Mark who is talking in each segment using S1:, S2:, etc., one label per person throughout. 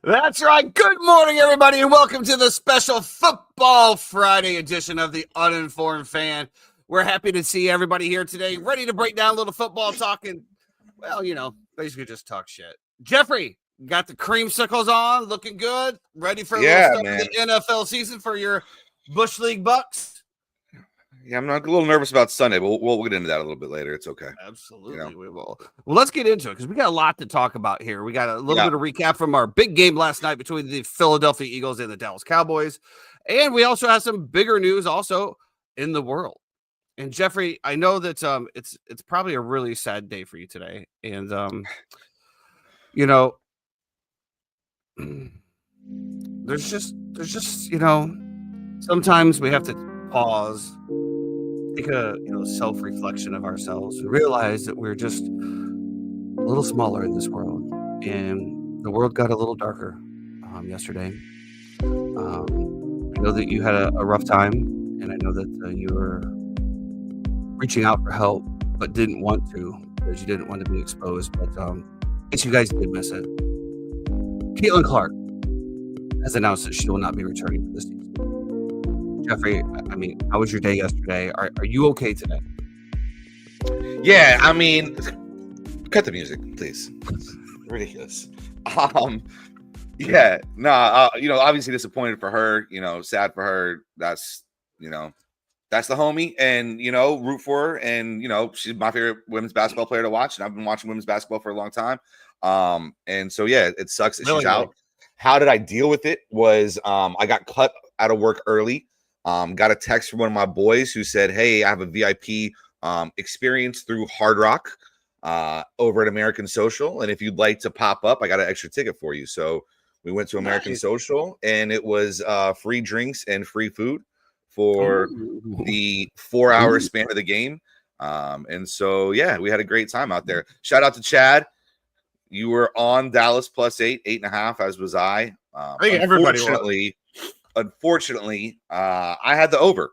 S1: That's right. Good morning, everybody, and welcome to the special Football Friday edition of the Uninformed Fan. We're happy to see everybody here today, ready to break down a little football talk and, well, basically just talk shit. Jeffrey, got the creamsicles on, looking good, ready for a little start of the NFL season for your Bush League Bucks?
S2: Yeah, I'm not a little nervous about Sunday, but we'll get into that a little bit later. It's okay.
S1: Absolutely, we will. Well, let's get into it because we got a lot to talk about here. We got a little bit of recap from our big game last night between the Philadelphia Eagles and the Dallas Cowboys. And we also have some bigger news also in the world. And Jeffrey, I know that it's probably a really sad day for you today. And there's just sometimes we have to pause, take a self-reflection of ourselves and realize that we're just a little smaller in this world, and the world got a little darker yesterday. I know that you had a rough time, and I know that you were reaching out for help but didn't want to because you didn't want to be exposed, but I guess you guys did miss it. Caitlin Clark has announced that she will not be returning for this season. Jeffrey, I mean, how was your day yesterday? Are you okay today?
S2: Yeah, I mean, cut the music, please. It's ridiculous. Yeah, no, obviously disappointed for her. Sad for her. That's the homie, and root for her. And she's my favorite women's basketball player to watch, and I've been watching women's basketball for a long time. And so yeah, it sucks that she's out. How did I deal with it? Was I got cut out of work early. Got a text from one of my boys who said, "Hey, I have a VIP experience through Hard Rock over at American Social. And if you'd like to pop up, I got an extra ticket for you. So we went to American Social, and it was free drinks and free food for the 4-hour span of the game. And so, yeah, we had a great time out there. Shout out to Chad. You were on Dallas plus 8.5, as was I.
S1: I think everybody was.
S2: Unfortunately, I had the over.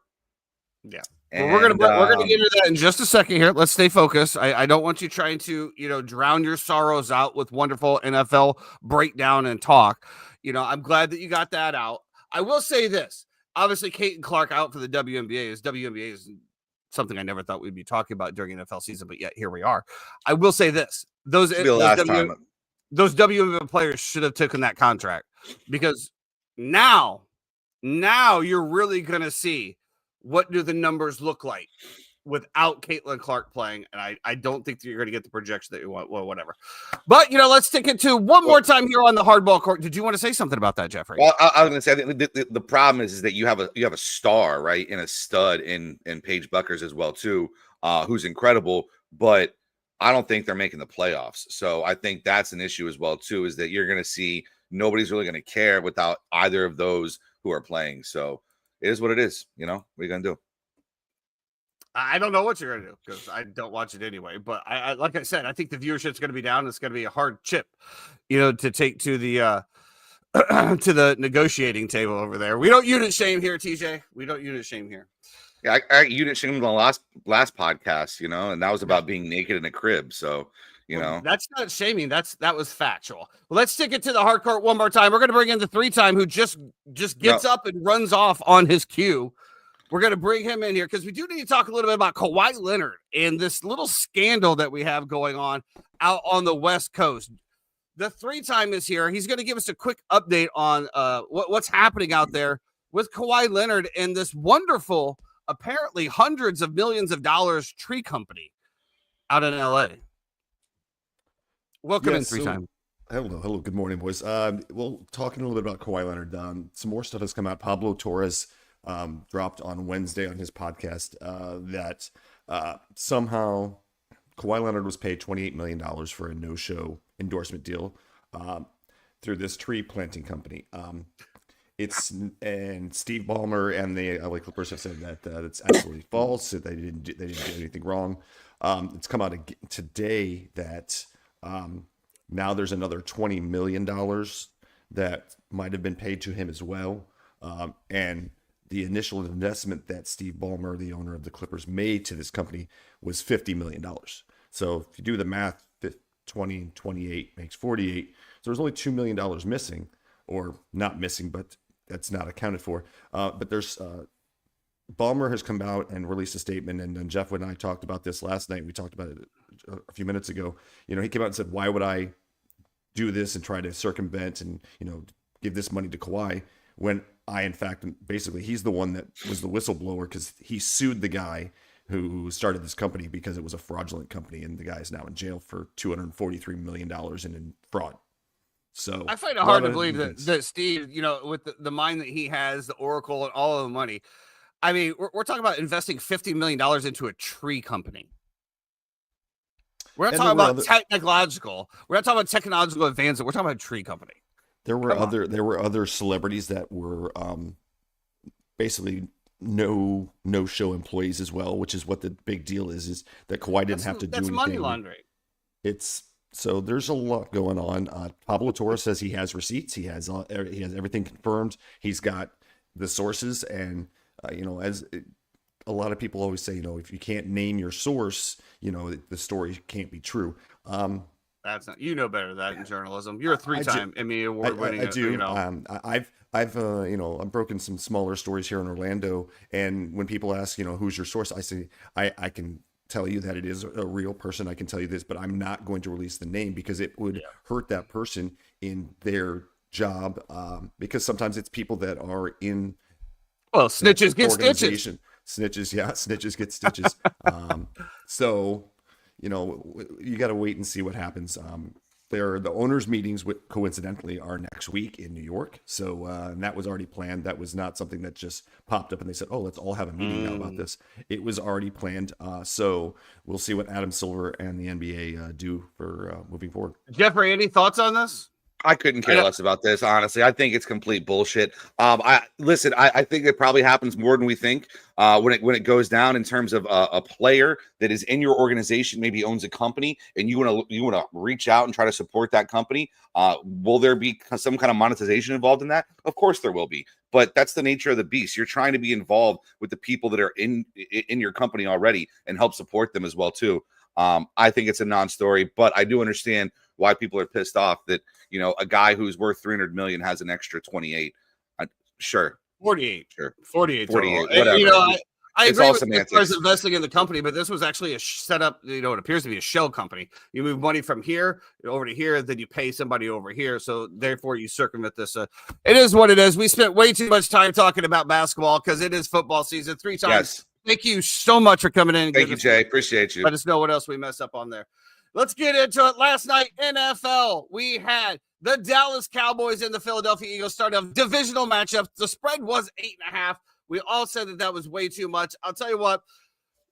S1: Yeah. Well, we're gonna get into that in just a second here. Let's stay focused. I don't want you trying to drown your sorrows out with wonderful NFL breakdown and talk. I'm glad that you got that out. I will say this: obviously, Kate and Clark out for the WNBA. WNBA is something I never thought we'd be talking about during NFL season, but yet here we are. I will say this: those WNBA players should have taken that contract, because now you're really gonna see what do the numbers look like without Caitlin Clark playing. And I don't think that you're going to get the projection that you want. Well, whatever. But, let's take it to one more time here on the hardball court. Did you want to say something about that, Jeffrey?
S2: Well, I was going to say, I think the problem is that you have a star, right, and a stud in Paige Buckers as well, too, who's incredible. But I don't think they're making the playoffs. So I think that's an issue as well, too, is that you're going to see nobody's really going to care without either of those who are playing. So it is what it is. What are you going to do?
S1: I don't know what you're going to do, because I don't watch it anyway. But I like I said, I think the viewership's going to be down. It's going to be a hard chip, to take to the to the negotiating table over there. We don't unit shame here, TJ. We don't unit shame here.
S2: Yeah, I unit shamed on the last podcast, and that was about being naked in a crib. So,
S1: that's not shaming. That was factual. Well, let's stick it to the hard court one more time. We're going to bring in the 3-time who just gets up and runs off on his cue. We're going to bring him in here because we do need to talk a little bit about Kawhi Leonard and this little scandal that we have going on out on the West Coast. The 3-time is here. He's going to give us a quick update on what's happening out there with Kawhi Leonard and this wonderful, apparently hundreds of millions of dollars tree company out in LA. Welcome in, 3-time.
S3: Hello. Good morning, boys. Well, talking a little bit about Kawhi Leonard, some more stuff has come out. Pablo Torres dropped on Wednesday on his podcast that somehow Kawhi Leonard was paid $28 million for a no-show endorsement deal through this tree planting company. And Steve Ballmer and the LA Clippers have said that it's absolutely false. That they didn't do anything wrong. It's come out today that now there's another $20 million that might have been paid to him as well. And the initial investment that Steve Ballmer, the owner of the Clippers, made to this company was $50 million. So if you do the math, 20 and 28 makes 48. So there's only $2 million missing, or not missing, but that's not accounted for. But there's Ballmer has come out and released a statement, and Jeff and I talked about this last night. We talked about it a few minutes ago. He came out and said, why would I do this and try to circumvent and, give this money to Kawhi when I, in fact, basically he's the one that was the whistleblower, because he sued the guy who started this company because it was a fraudulent company, and the guy is now in jail for $243 million in fraud. So
S1: I find it hard to believe that Steve, with the mind that he has, the Oracle, and all of the money. I mean, we're talking about investing $50 million into a tree company. We're not talking about technological. We're not talking about technological advancement. We're talking about a tree company.
S3: There were other celebrities that were basically no show employees as well, which is what the big deal is that Kawhi didn't have to do anything.
S1: That's money laundering.
S3: So there's a lot going on. Pablo Torres says he has receipts. He has everything confirmed. He's got the sources, and as a lot of people always say, if you can't name your source, the story can't be true.
S1: That's not, better than that in journalism. You're a 3-time Emmy Award winning.
S3: I do. I've broken some smaller stories here in Orlando, and when people ask, who's your source, I say I can tell you that it is a real person. I can tell you this, but I'm not going to release the name because it would hurt that person in their job. Because sometimes it's people that are in.
S1: Well, snitches get stitches.
S3: Snitches get stitches. So, you got to wait and see what happens. the owners' meetings, coincidentally, are next week in New York. So and that was already planned. That was not something that just popped up and they said, "Oh, let's all have a meeting now about this." It was already planned. So we'll see what Adam Silver and the NBA do for moving forward.
S1: Jeffrey, any thoughts on this?
S2: I couldn't care less about this, honestly. I think it's complete bullshit. I think it probably happens more than we think when it goes down in terms of a player that is in your organization, maybe owns a company, and you want to reach out and try to support that company. Will there be some kind of monetization involved in that? Of course there will be, but that's the nature of the beast. You're trying to be involved with the people that are in your company already and help support them as well too. I think it's a non-story, but I do understand why people are pissed off that, a guy who's worth 300 million has an extra 28. Sure.
S1: 48.
S2: Sure.
S1: 48.
S2: 48.
S1: Whatever. I
S2: it's
S1: agree
S2: all
S1: with
S2: semantics.
S1: as far as investing in the company, but this was actually a setup. It appears to be a shell company. You move money from here over to here, then you pay somebody over here. So therefore, you circumvent this. It is what it is. We spent way too much time talking about basketball because it is football season 3 times.
S2: Yes.
S1: Thank you so much for coming in.
S2: Thank you, Jay. Appreciate you.
S1: Let us know what else we messed up on there. Let's get into it. Last night, NFL, we had the Dallas Cowboys and the Philadelphia Eagles start a divisional matchup. The spread was 8.5. We all said that was way too much. I'll tell you what,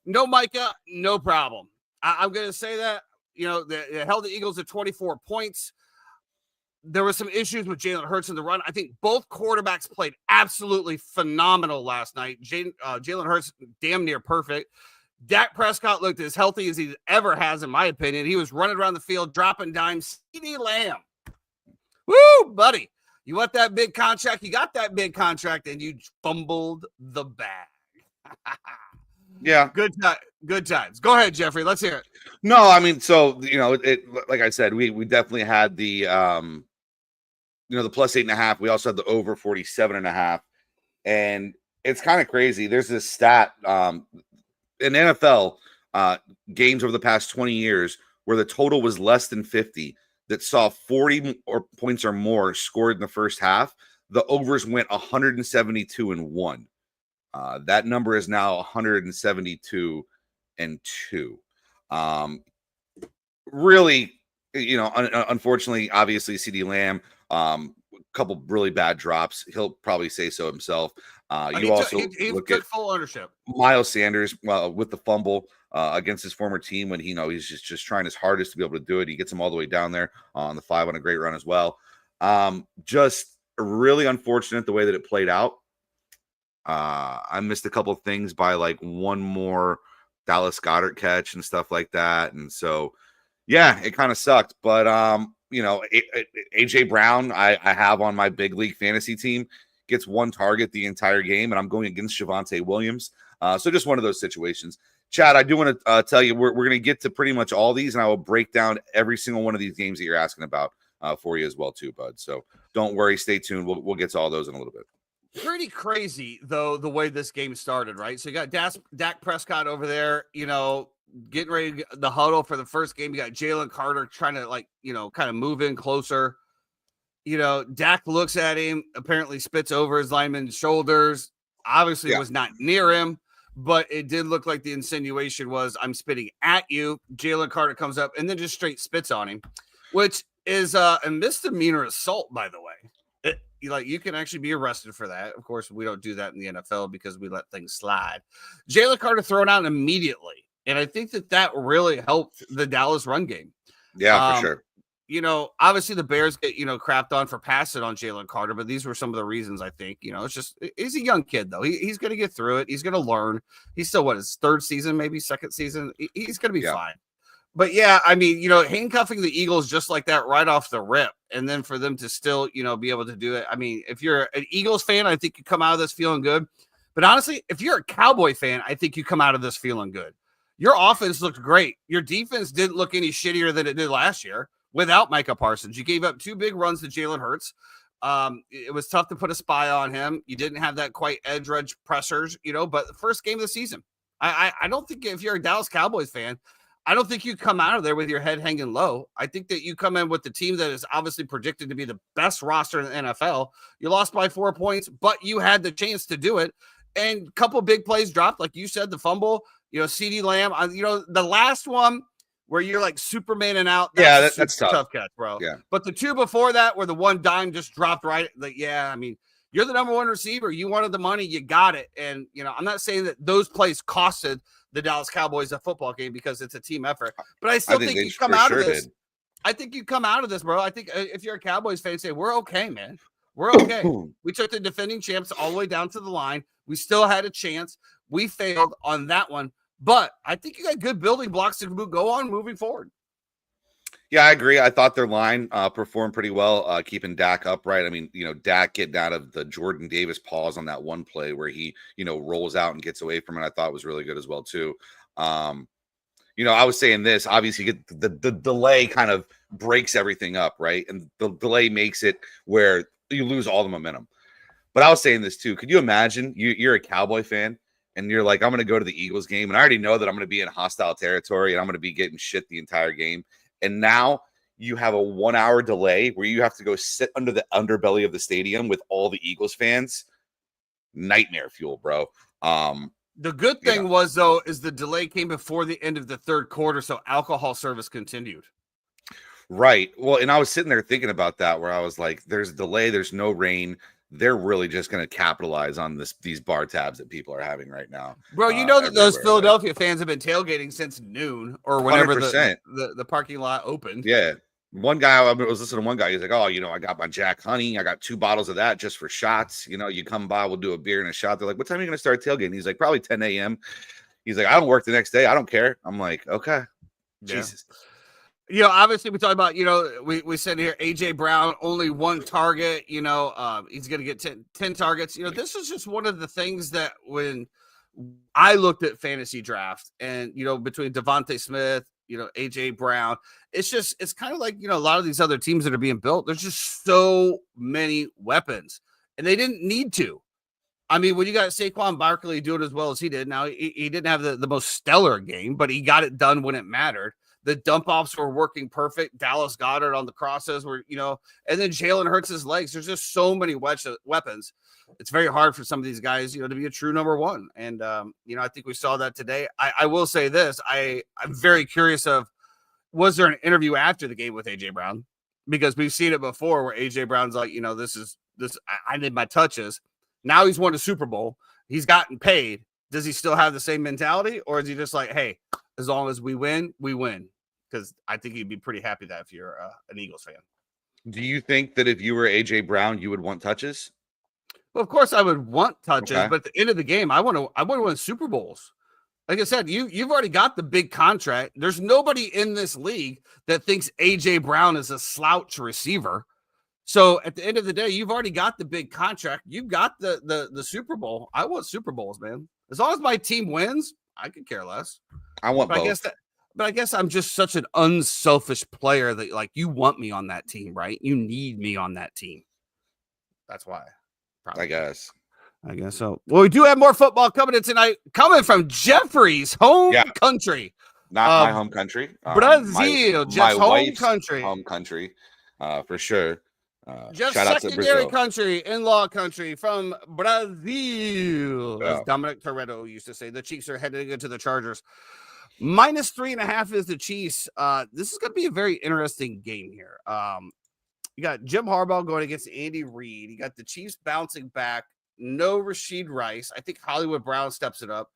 S1: no Micah, no problem. I'm going to say that, they held the Eagles at 24 points. There were some issues with Jalen Hurts in the run. I think both quarterbacks played absolutely phenomenal last night. Jalen Hurts, damn near perfect. Dak Prescott looked as healthy as he ever has, in my opinion. He was running around the field, dropping dimes. CeeDee Lamb. Woo, buddy. You want that big contract? You got that big contract, and you fumbled the bag.
S2: Yeah.
S1: Good times. Go ahead, Jeffrey. Let's hear it.
S2: No, I mean, so, like I said, we definitely had the, the plus 8.5. We also had the over 47.5. And it's kind of crazy. There's this stat, in NFL games over the past 20 years where the total was less than 50 that saw 40 points or more scored in the first half. The overs went 172-1. That number is now 172-2. Really, unfortunately, obviously, CeeDee Lamb, a couple really bad drops. He'll probably say so himself. He
S1: took full ownership.
S2: Miles Sanders with the fumble against his former team when he's just trying his hardest to be able to do it. He gets him all the way down there on the 5 on a great run as well. Just really unfortunate the way that it played out. I missed a couple of things by like one more Dallas Goedert catch and stuff like that. And so, yeah, it kind of sucked. But, AJ Brown, I have on my big league fantasy team, gets one target the entire game, and I'm going against Javonte Williams. So just one of those situations. Chad, I do want to tell you, we're going to get to pretty much all these, and I will break down every single one of these games that you're asking about for you as well, too, bud. So don't worry. Stay tuned. We'll get to all those in a little bit.
S1: Pretty crazy, though, the way this game started, right? So you got Dak Prescott over there, getting ready to get the huddle for the first game. You got Jalen Carter trying to, kind of move in closer. Dak looks at him, apparently spits over his lineman's shoulders. Obviously, was not near him, but it did look like the insinuation was, I'm spitting at you. Jalen Carter comes up and then just straight spits on him, which is a misdemeanor assault, by the way. You can actually be arrested for that. Of course, we don't do that in the NFL because we let things slide. Jalen Carter thrown out immediately. And I think that really helped the Dallas run game.
S2: Yeah, for sure.
S1: Obviously the Bears get, crapped on for passing on Jalen Carter, but these were some of the reasons I think, it's just, he's a young kid though. He's going to get through it. He's going to learn. He's still his third season, maybe second season. He's going to be fine. But yeah, I mean, handcuffing the Eagles just like that right off the rip. And then for them to still, be able to do it. I mean, if you're an Eagles fan, I think you come out of this feeling good. But honestly, if you're a Cowboy fan, I think you come out of this feeling good. Your offense looked great. Your defense didn't look any shittier than it did last year without Micah Parsons. You gave up 2 big runs to Jalen Hurts. It was tough to put a spy on him. You didn't have that quite edge rush pressers, but the first game of the season, I don't think if you're a Dallas Cowboys fan, I don't think you come out of there with your head hanging low. I think that you come in with the team that is obviously predicted to be the best roster in the NFL. You lost by 4 points, but you had the chance to do it. And a couple of big plays dropped, like you said, the fumble, CeeDee Lamb. The last one, where you're like Supermaning out.
S2: That's
S1: tough catch, bro.
S2: Yeah.
S1: But the two before that, where the one dime just dropped right, like, yeah, I mean, you're the number one receiver. You wanted the money, you got it. And, you know, I'm not saying that those plays costed the Dallas Cowboys a football game because it's a team effort, but I still think you come out of this. I think you come out of this, bro. I think if you're a Cowboys fan, say, we're okay, man. We're okay. We took the defending champs all the way down to the line. We still had a chance. We failed on that one. But I think you got good building blocks to go on moving forward.
S2: Yeah, I agree. I thought their line performed pretty well, keeping Dak upright. I mean, you know, Dak getting out of the Jordan Davis pause on that one play where he, you know, rolls out and gets away from it, I thought was really good as well, too. You know, I was saying this, obviously, the delay kind of breaks everything up, right? And the delay makes it where you lose all the momentum. But I was saying this, too. Could you imagine you're a Cowboy fan? And you're like, I'm going to go to the Eagles game. And I already know that I'm going to be in hostile territory and I'm going to be getting shit the entire game. And now you have a 1 hour delay where you have to go sit under the underbelly of the stadium with all the Eagles fans. Nightmare fuel, bro.
S1: The good thing was, though, is the delay came before the end of the third quarter. So alcohol service continued.
S2: Right. Well, and I was sitting there thinking about that where I was like, there's a delay. There's no rain. They're really just going to capitalize on these bar tabs that people are having right now.
S1: Bro, you know that those Philadelphia fans have been tailgating since noon or whenever the parking lot opened.
S2: Yeah. One guy, I was listening to one guy. He's like, oh, you know, I got my Jack Honey. I got 2 bottles of that just for shots. You know, you come by, we'll do a beer and a shot. They're like, what time are you going to start tailgating? He's like, probably 10 a.m. He's like, I don't work the next day. I don't care. I'm like, okay. Yeah. Jesus.
S1: You know, obviously we talked about, you know, we said here, A.J. Brown, only 1 target, you know, he's going to get 10 targets. You know, this is just one of the things that when I looked at fantasy draft and, you know, between Devontae Smith, you know, A.J. Brown, it's kind of like, you know, a lot of these other teams that are being built, there's just so many weapons and they didn't need to. I mean, when you got Saquon Barkley doing as well as he did, now he didn't have the most stellar game, but he got it done when it mattered. The dump offs were working perfect. Dallas Goedert on the crosses were, you know, and then Jalen Hurts his legs. There's just so many weapons. It's very hard for some of these guys, you know, to be a true number one. And, you know, I think we saw that today. I will say this. I'm very curious of, was there an interview after the game with A.J. Brown? Because we've seen it before where A.J. Brown's like, you know, I need my touches. Now he's won a Super Bowl. He's gotten paid. Does he still have the same mentality? Or is he just like, hey, as long as we win, we win? Because I think you'd be pretty happy that if you're an Eagles fan.
S2: Do you think that if you were A.J. Brown, you would want touches?
S1: Well, of course I would want touches, but at the end of the game, I want to win Super Bowls. Like I said, you've already got the big contract. There's nobody in this league that thinks A.J. Brown is a slouch receiver. So at the end of the day, you've already got the big contract. You've got the Super Bowl. I want Super Bowls, man. As long as my team wins, I could care less.
S2: I want both.
S1: But I guess I'm just such an unselfish player that, like, you want me on that team, right? You need me on that team. That's why.
S2: I guess
S1: so. Well, we do have more football coming in tonight, coming from Jeffrey's home country.
S2: Not my home country.
S1: Brazil, Jeff's home country.
S2: Home country, for sure.
S1: Jeff's secondary country, in-law country from Brazil. As Dominic Toretto used to say, the Chiefs are heading into the Chargers. -3.5 is the Chiefs. This is going to be a very interesting game here. You got Jim Harbaugh going against Andy Reid. You got the Chiefs bouncing back. No Rashid Rice. I think Hollywood Brown steps it up.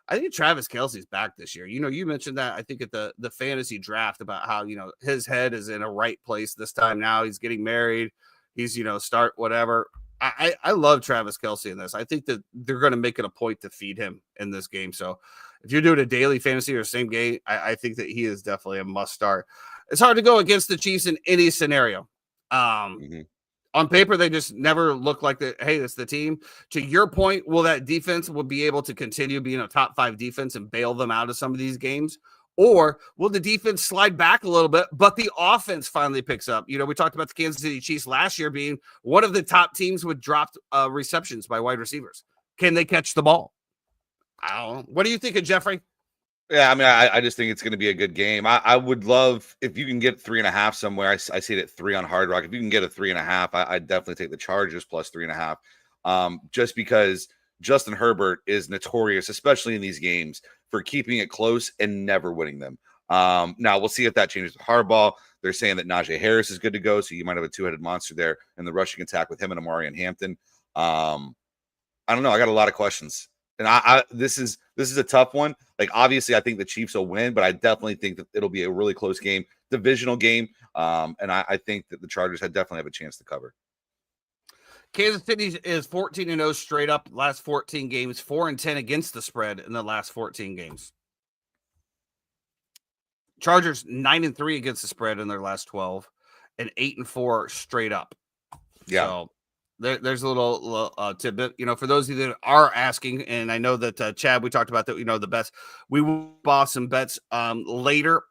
S1: I think Travis Kelce's back this year. You know, you mentioned that, I think, at the fantasy draft about how, you know, his head is in a right place this time now. He's getting married. He's, you know, start whatever. I love Travis Kelce in this. I think that they're going to make it a point to feed him in this game. So if you're doing a daily fantasy or same game, I think that he is definitely a must start. It's hard to go against the Chiefs in any scenario. On paper, they just never look like hey, that's the team. To your point, will that defense will be able to continue being a top 5 defense and bail them out of some of these games? Or will the defense slide back a little bit, but the offense finally picks up? You know, we talked about the Kansas City Chiefs last year being one of the top teams with dropped receptions by wide receivers. Can they catch the ball? I don't know. What do you think of Jeffrey?
S2: Yeah, I mean, I just think it's going to be a good game. I would love if you can get 3.5 somewhere. I see it at 3 on Hard Rock. If you can get a 3.5, I'd definitely take the Chargers plus 3.5. Just because Justin Herbert is notorious, especially in these games, for keeping it close and never winning them. Now we'll see if that changes with Harbaugh. They're saying that Najee Harris is good to go, so you might have a two-headed monster there in the rushing attack with him and Amari and Hampton. I don't know. I got a lot of questions, and this is a tough one. Like, obviously, I think the Chiefs will win, but I definitely think that it'll be a really close game, divisional game, and I think that the Chargers definitely have a chance to cover.
S1: Kansas City is 14-0 straight up last 14 games, 4-10 against the spread in the last 14 games. Chargers 9-3 against the spread in their last 12, and 8-4 straight up.
S2: Yeah.
S1: So there's a little tidbit, for those of you that are asking, and I know that Chad, we talked about that, the best. We will boss some bets later.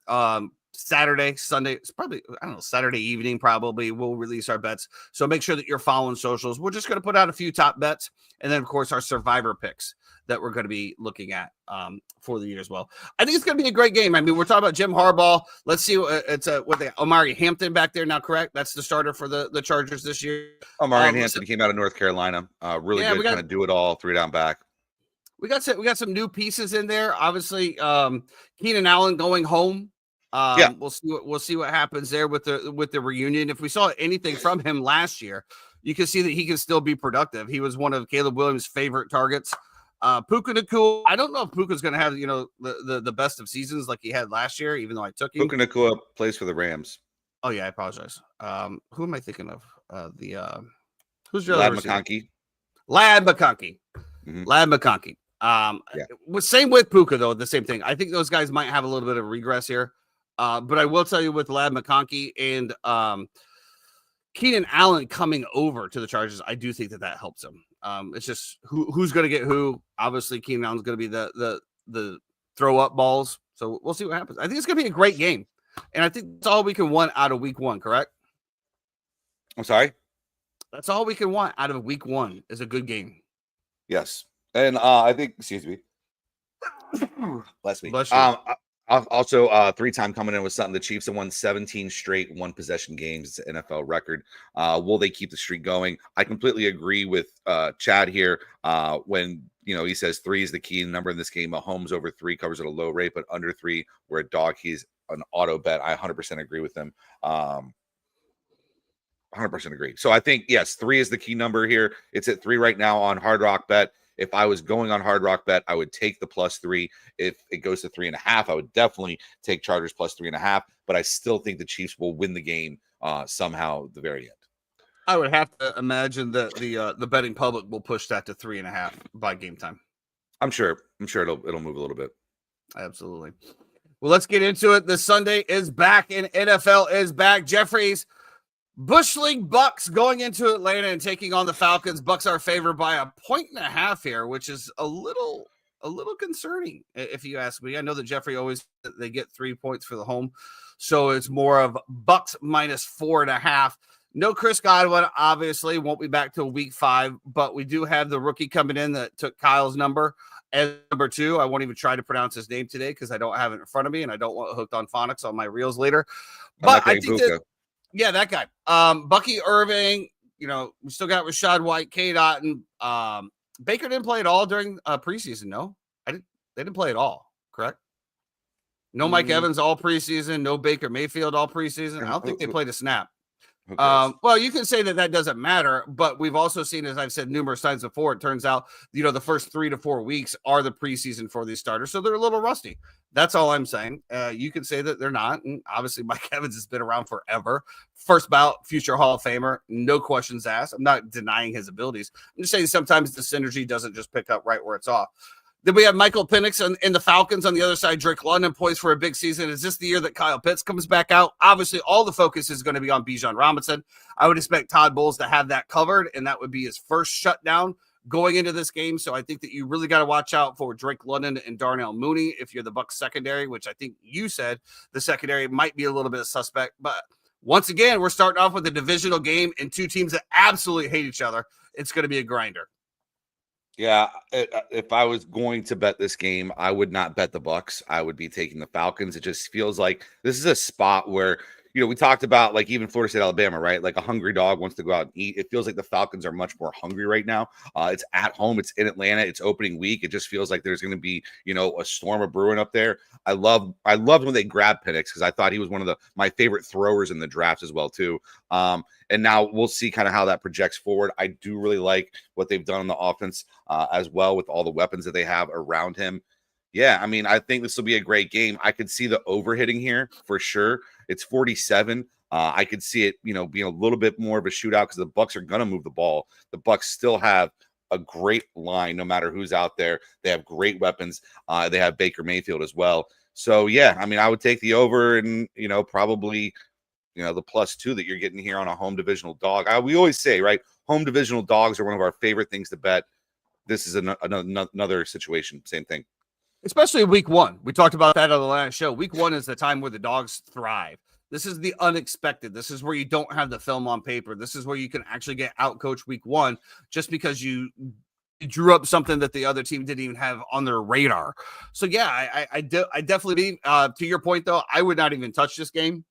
S1: Saturday, Sunday, it's probably, Saturday evening, probably we'll release our bets. So make sure that you're following socials. We're just going to put out a few top bets. And then, of course, our survivor picks that we're going to be looking at for the year as well. I think it's going to be a great game. I mean, we're talking about Jim Harbaugh. Let's see. It's Omari Hampton back there now, correct? That's the starter for the Chargers this year.
S2: Omari Hampton came out of North Carolina. Really good, kind of do it all, 3-down back.
S1: We got some new pieces in there. Obviously, Keenan Allen going home. We'll see what happens there with the reunion. If we saw anything from him last year, you can see that he can still be productive. He was one of Caleb Williams' favorite targets. Puka Nacua, I don't know if Puka's going to have the best of seasons like he had last year, even though I took him.
S2: Puka Nacua plays for the Rams.
S1: Oh yeah, I apologize. Who am I thinking of? Who's your
S2: Lad
S1: other
S2: McConkey?
S1: Lad McConkey.
S2: Mm-hmm.
S1: Lad McConkey. Same with Puka though. The same thing. I think those guys might have a little bit of regress here. But I will tell you with Lad McConkey and Keenan Allen coming over to the Chargers, I do think that helps him. It's just who's going to get who. Obviously, Keenan Allen's going to be the throw up balls. So we'll see what happens. I think it's going to be a great game, and I think that's all we can want out of Week 1. Correct?
S2: I'm sorry.
S1: That's all we can want out of Week 1 is a good game.
S2: Yes, and I think. Excuse me. Bless me.
S1: Bless you.
S2: Also, 3-time coming in with something. The Chiefs have won 17 straight one-possession games. It's an NFL record. Will they keep the streak going? I completely agree with Chad here when he says 3 is the key number in this game. Mahomes over 3 covers at a low rate, but under 3, we're a dog. He's an auto bet. I 100% agree with him. 100% agree. So I think, yes, 3 is the key number here. It's at 3 right now on Hard Rock Bet. If I was going on Hard Rock Bet, I would take the +3. If it goes to 3.5, I would definitely take Chargers +3.5. But I still think the Chiefs will win the game somehow at the very end.
S1: I would have to imagine that the betting public will push that to 3.5 by game time.
S2: I'm sure it'll move a little bit.
S1: Absolutely. Well, let's get into it. The Sunday is back and NFL is back. Jeffrey's Bush League Bucks going into Atlanta and taking on the Falcons. Bucks are favored by 1.5 here, which is a little concerning, if you ask me. I know that Jeffrey they get 3 points for the home, so it's more of Bucks -4.5. No Chris Godwin, obviously, won't be back till Week 5, but we do have the rookie coming in that took Kyle's number as number 2. I won't even try to pronounce his name today because I don't have it in front of me, and I don't want Hooked on Phonics on my reels later. But I think that guy. Bucky Irving, we still got Rashad White, K. Dotton. Baker didn't play at all during preseason, no? They didn't play at all, correct? No Mike Evans all preseason, no Baker Mayfield all preseason. I don't think they played a snap. Well, you can say that doesn't matter, but we've also seen, as I've said numerous times before, it turns out, the first 3 to 4 weeks are the preseason for these starters, so they're a little rusty. That's all I'm saying. You can say that they're not, and obviously Mike Evans has been around forever. First ballot, future Hall of Famer, no questions asked. I'm not denying his abilities. I'm just saying sometimes the synergy doesn't just pick up right where it's off. Then we have Michael Penix in the Falcons. On the other side, Drake London poised for a big season. Is this the year that Kyle Pitts comes back out? Obviously, all the focus is going to be on Bijan Robinson. I would expect Todd Bowles to have that covered, and that would be his first shutdown going into this game. So I think that you really got to watch out for Drake London and Darnell Mooney if you're the Bucs secondary, which I think you said the secondary might be a little bit suspect. But once again, we're starting off with a divisional game and 2 teams that absolutely hate each other. It's going to be a grinder.
S2: Yeah, if I was going to bet this game, I would not bet the Bucs. I would be taking the Falcons. It just feels like this is a spot where, we talked about like even Florida State, Alabama, right? Like a hungry dog wants to go out and eat. It feels like the Falcons are much more hungry right now. It's at home. It's in Atlanta. It's opening week. It just feels like there's going to be, a storm of brewing up there. I loved when they grabbed Penix because I thought he was one of my favorite throwers in the drafts as well too. And now we'll see kind of how that projects forward. I do really like what they've done on the offense as well with all the weapons that they have around him. Yeah, I mean, I think this will be a great game. I could see the overhitting here for sure. It's 47. I could see it, being a little bit more of a shootout because the Bucs are going to move the ball. The Bucs still have a great line, no matter who's out there. They have great weapons. They have Baker Mayfield as well. So yeah, I mean, I would take the over and probably the +2 that you're getting here on a home divisional dog. We always say, right, home divisional dogs are one of our favorite things to bet. This is another situation. Same thing.
S1: Especially week 1. We talked about that on the last show. Week 1 is the time where the dogs thrive. This is the unexpected. This is where you don't have the film on paper. This is where you can actually get outcoached week 1 just because you drew up something that the other team didn't even have on their radar. So yeah, I definitely to your point though, I would not even touch this game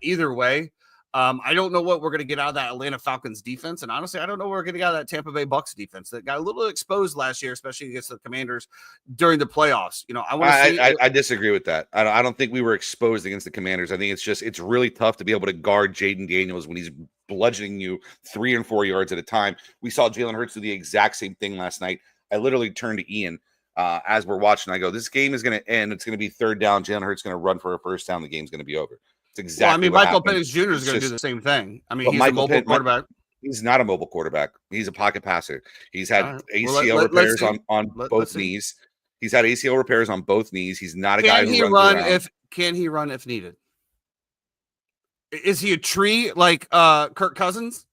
S1: either way. I don't know what we're going to get out of that Atlanta Falcons defense. And honestly, I don't know what we're going to get out of that Tampa Bay Bucs defense that got a little exposed last year, especially against the Commanders during the playoffs.
S2: I disagree with that. I don't think we were exposed against the Commanders. I think it's really tough to be able to guard Jaden Daniels when he's bludgeoning you 3 and 4 yards at a time. We saw Jalen Hurts do the exact same thing last night. I literally turned to Ian as we're watching. I go, this game is going to end. It's going to be 3rd down. Jalen Hurts going to run for a first down. The game's going to be over. Exactly.
S1: Michael Penix Jr. is going to do the same thing. I mean, he's a mobile quarterback.
S2: He's not a mobile quarterback. He's a pocket passer. He's had ACL repairs on both knees. He's had ACL repairs on both knees. He's not a guy who runs around.
S1: Can he run if needed? Is he a tree like Kirk Cousins?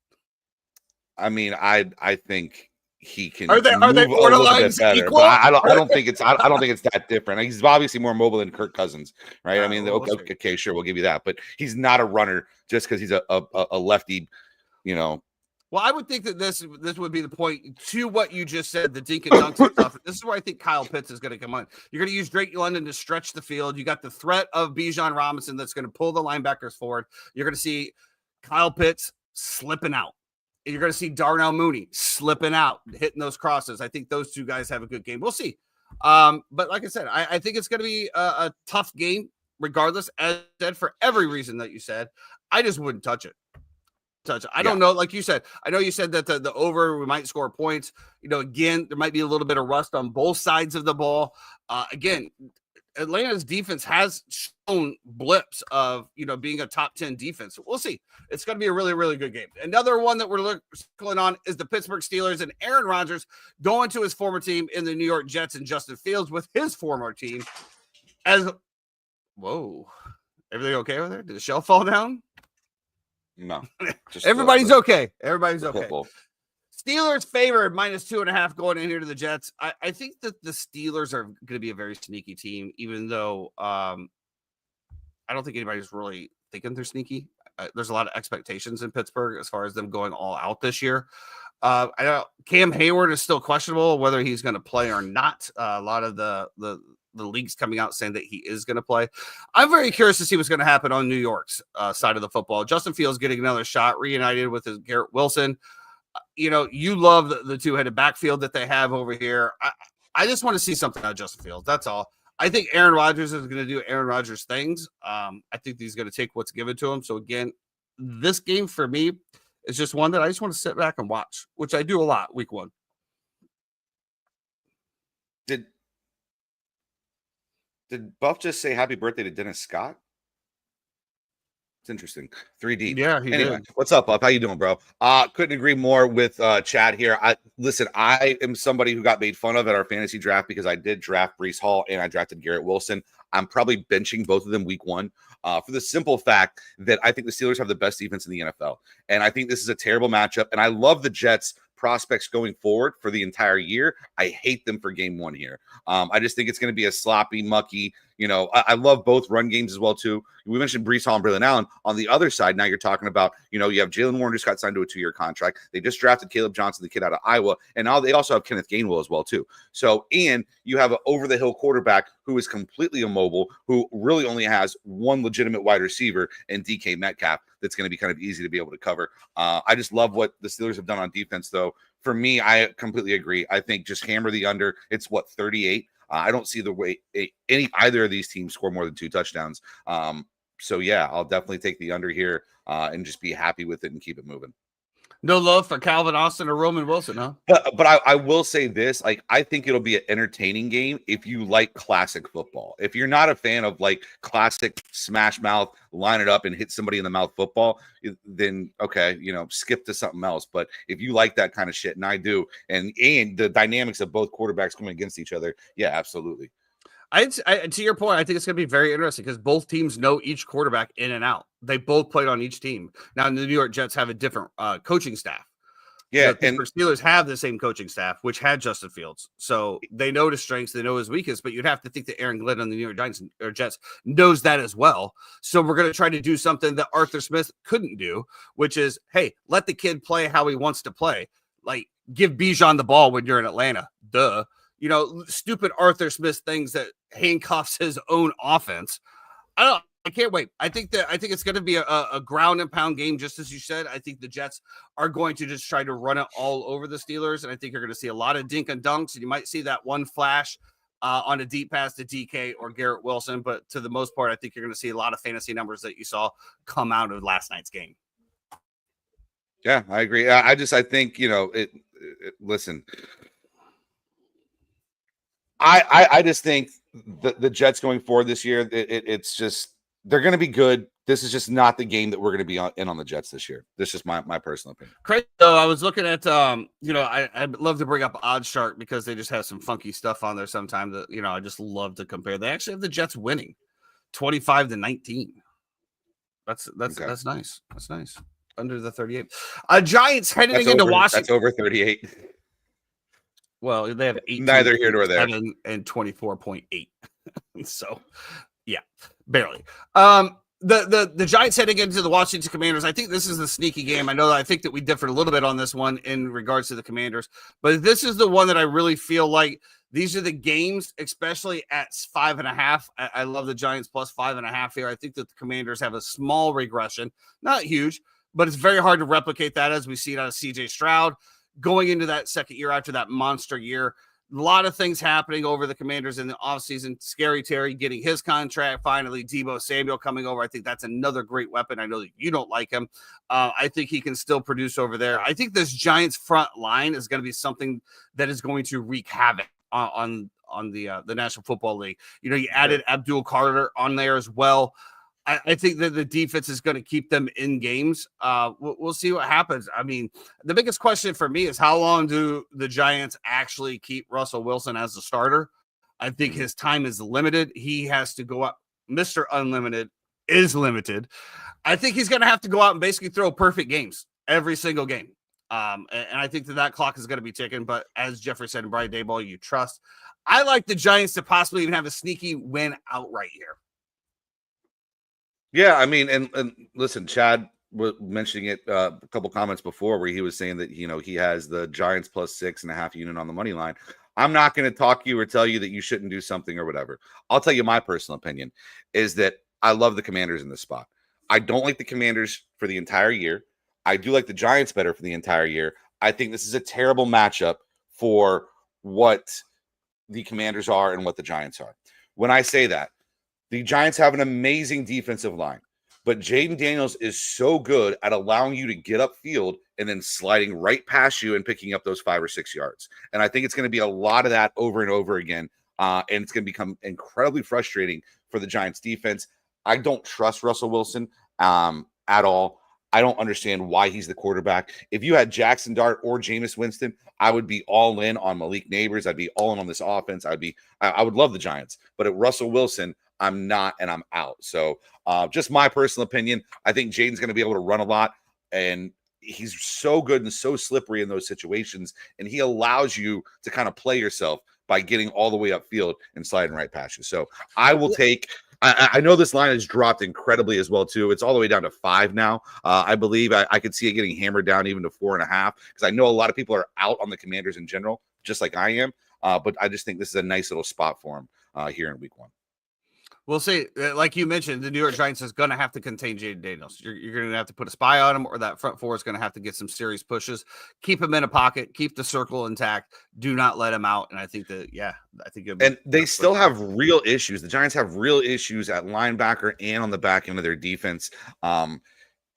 S2: I mean, I think he can.
S1: Are they borderline equal?
S2: I don't think it's that different. He's obviously more mobile than Kirk Cousins, right? I mean, okay, sure, we'll give you that, but he's not a runner just because he's a lefty, Well,
S1: I would think that this would be the point to what you just said, the dink and dunk stuff. This is where I think Kyle Pitts is going to come on. You're going to use Drake London to stretch the field. You got the threat of Bijan Robinson that's going to pull the linebackers forward. You're going to see Kyle Pitts slipping out. You're going to see Darnell Mooney slipping out, hitting those crosses. I think those two guys have a good game. We'll see. But like I said, I think it's going to be a tough game, regardless, as I said, for every reason that you said. I just wouldn't touch it. I don't know. Like you said, I know you said that the over, we might score points. Again, there might be a little bit of rust on both sides of the ball. Again, Atlanta's defense has shown blips of, being a top 10 defense. We'll see. It's going to be a really, really good game. Another one that we're circling on is the Pittsburgh Steelers and Aaron Rodgers going to his former team in the New York Jets and Justin Fields with his former team. Whoa, everything okay over there? Did the shelf fall down?
S2: No.
S1: Everybody's okay. Everybody's okay.
S2: Football.
S1: Steelers favored -2.5 going in here to the Jets. I think that the Steelers are going to be a very sneaky team, even though I don't think anybody's really thinking they're sneaky. There's a lot of expectations in Pittsburgh as far as them going all out this year. I know Cam Hayward is still questionable whether he's going to play or not. A lot of the leagues coming out saying that he is going to play. I'm very curious to see what's going to happen on New York's side of the football. Justin Fields getting another shot, reunited with his Garrett Wilson. You love the two-headed backfield that they have over here. I just want to see something out of Justin Fields. That's all. I think Aaron Rodgers is going to do Aaron Rodgers things. I think he's going to take what's given to him. So, again, this game for me is just one that I just want to sit back and watch, which I do a lot week 1.
S2: Did Buff just say happy birthday to Dennis Scott? It's interesting. 3D.
S1: Yeah, he did.
S2: What's up, Buff? How you doing, bro? Couldn't agree more with Chad here. Listen, I am somebody who got made fun of at our fantasy draft because I did draft Breece Hall and I drafted Garrett Wilson. I'm probably benching both of them week 1 for the simple fact that I think the Steelers have the best defense in the NFL. And I think this is a terrible matchup. And I love the Jets prospects going forward for the entire year. I hate them for game 1 here. I just think it's going to be a sloppy, mucky, I love both run games as well, too. We mentioned Breece Hall and Braylon Allen. On the other side, now you're talking about, you have Jalen Warren just got signed to a 2-year contract. They just drafted Caleb Johnson, the kid out of Iowa. And now they also have Kenneth Gainwell as well, too. So, and you have an over-the-hill quarterback who is completely immobile, who really only has one legitimate wide receiver in DK Metcalf that's going to be kind of easy to be able to cover. I just love what the Steelers have done on defense, though. For me, I completely agree. I think just hammer the under. It's 38. I don't see the way either of these teams score more than 2 touchdowns. So yeah, I'll definitely take the under here and just be happy with it and keep it moving.
S1: No love for Calvin Austin or Roman Wilson, huh?
S2: But I will say this, like, I think it'll be an entertaining game if you like classic football. If you're not a fan of like classic smash mouth, line it up and hit somebody in the mouth football, then okay, skip to something else. But if you like that kind of shit, and I do, and the dynamics of both quarterbacks coming against each other, yeah, absolutely.
S1: To your point, I think it's going to be very interesting because both teams know each quarterback in and out. They both played on each team. Now, the New York Jets have a different coaching staff.
S2: Yeah,
S1: and the Steelers have the same coaching staff, which had Justin Fields. So they know his strengths, they know his weakness, but you'd have to think that Aaron Glenn on the New York Giants or Jets knows that as well. So we're going to try to do something that Arthur Smith couldn't do, which is, hey, let the kid play how he wants to play. Like, give Bijan the ball when you're in Atlanta. Duh. Stupid Arthur Smith things that handcuffs his own offense. I can't wait. I think it's going to be a ground and pound game, just as you said. I think the Jets are going to just try to run it all over the Steelers, and I think you're going to see a lot of dink and dunks, and you might see that one flash on a deep pass to DK or Garrett Wilson. But to the most part, I think you're going to see a lot of fantasy numbers that you saw come out of last night's game.
S2: Yeah, I agree. I think listen. I just think the Jets going forward this year, it's just they're going to be good. This is just not the game that we're going to be in on the Jets this year. This is just my personal opinion.
S1: Crazy though, I was looking at I'd love to bring up OddsShark because they just have some funky stuff on there sometimes that I just love to compare. They actually have the Jets winning 25-19. That's nice. That's nice. Under the 38. Giants heading into Washington.
S2: That's over 38.
S1: Well, they have 18.
S2: Neither here nor there.
S1: And 24.8. So, yeah, barely. The Giants heading into the Washington Commanders. I think this is the sneaky game. I think that we differed a little bit on this one in regards to the Commanders, but this is the one that I really feel like these are the games, especially at 5.5. I love the Giants plus 5.5 here. I think that the Commanders have a small regression, not huge, but it's very hard to replicate that as we see it out of CJ Stroud going into that second year after that monster year. A lot of things happening over the Commanders in the offseason. Scary Terry getting his contract finally. Deebo Samuel coming over. I think that's another great weapon. I know that you don't like him. I think he can still produce over there. I think this Giants front line is going to be something that is going to wreak havoc on the National Football League. You added Abdul Carter on there as well. I think that the defense is going to keep them in games. We'll see what happens. I mean, the biggest question for me is how long do the Giants actually keep Russell Wilson as the starter? I think his time is limited. He has to go up. Mr. Unlimited is limited. I think he's going to have to go out and basically throw perfect games every single game. And I think that clock is going to be ticking. But as Jeffrey said, and Brian Daboll, you trust. I like the Giants to possibly even have a sneaky win outright here.
S2: Yeah, I mean, and listen, Chad was mentioning it a couple comments before where he was saying that, he has the Giants plus 6.5 unit on the money line. I'm not going to talk you or tell you that you shouldn't do something or whatever. I'll tell you my personal opinion is that I love the Commanders in this spot. I don't like the Commanders for the entire year. I do like the Giants better for the entire year. I think this is a terrible matchup for what the Commanders are and what the Giants are. When I say that, the Giants have an amazing defensive line, but Jaden Daniels is so good at allowing you to get upfield and then sliding right past you and picking up those 5 or 6 yards. And I think it's going to be a lot of that over and over again, and it's going to become incredibly frustrating for the Giants defense. I don't trust Russell Wilson at all. I don't understand why he's the quarterback. If you had Jackson Dart or Jameis Winston, I would be all in on Malik Neighbors. I'd be all in on this offense. I would love the Giants, but at Russell Wilson, I'm not, and I'm out. So just my personal opinion, I think Jaden's going to be able to run a lot, and he's so good and so slippery in those situations, and he allows you to kind of play yourself by getting all the way upfield and sliding right past you. So I will take – I know this line has dropped incredibly as well, too. It's all the way down to 5 now. I believe I could see it getting hammered down even to 4.5 because I know a lot of people are out on the Commanders in general, just like I am. But I just think this is a nice little spot for him here in week 1.
S1: We'll see. Like you mentioned, the New York Giants is going to have to contain Jaden Daniels. You're going to have to put a spy on him, or that front four is going to have to get some serious pushes. Keep him in a pocket. Keep the circle intact. Do not let him out. And I think that, and
S2: they still have real issues. The Giants have real issues at linebacker and on the back end of their defense.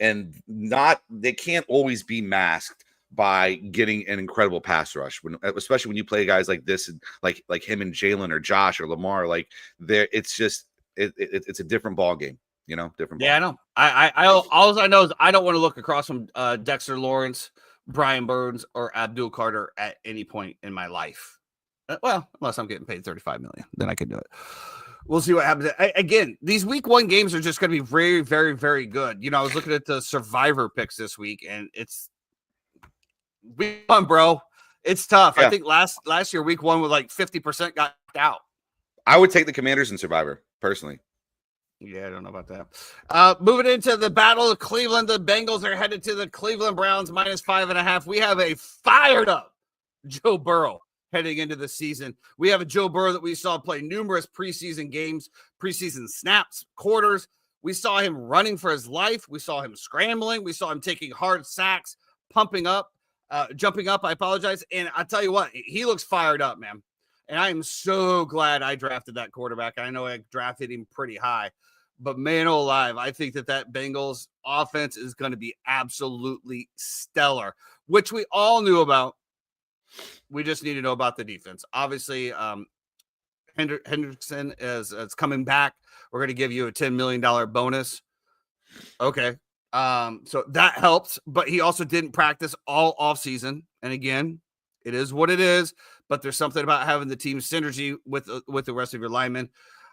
S2: And they can't always be masked by getting an incredible pass rush, especially when you play guys like this, like him and Jalen or Josh or Lamar. Like it's just it's a different ball game, different.
S1: Yeah, I know. I all I know is I don't want to look across from Dexter Lawrence, Brian Burns, or Abdul Carter at any point in my life. Well, unless I'm getting paid $35 million, then I can do it. We'll see what happens. Again, these week 1 games are just going to be very, very, very good. I was looking at the Survivor picks this week, and it's week 1, bro. It's tough. Yeah. I think last year, week 1 was like 50% got out.
S2: I would take the Commanders in Survivor, personally.
S1: Yeah, I don't know about that. Moving into the Battle of Cleveland, the Bengals are headed to the Cleveland Browns -5.5. We have a fired up Joe Burrow heading into the season. We have a Joe Burrow that we saw play numerous preseason games, preseason snaps, quarters. We saw him running for his life. We saw him scrambling. We saw him taking hard sacks, jumping up. I apologize. And I tell you what, he looks fired up, man. And I am so glad I drafted that quarterback. I know I drafted him pretty high, but man alive, I think that Bengals offense is going to be absolutely stellar, which we all knew about. We just need to know about the defense. Obviously, Hendrickson is coming back. We're going to give you a $10 million bonus. Okay. So that helps, but he also didn't practice all offseason. And again, it is what it is, but there's something about having the team synergy with the rest of your linemen.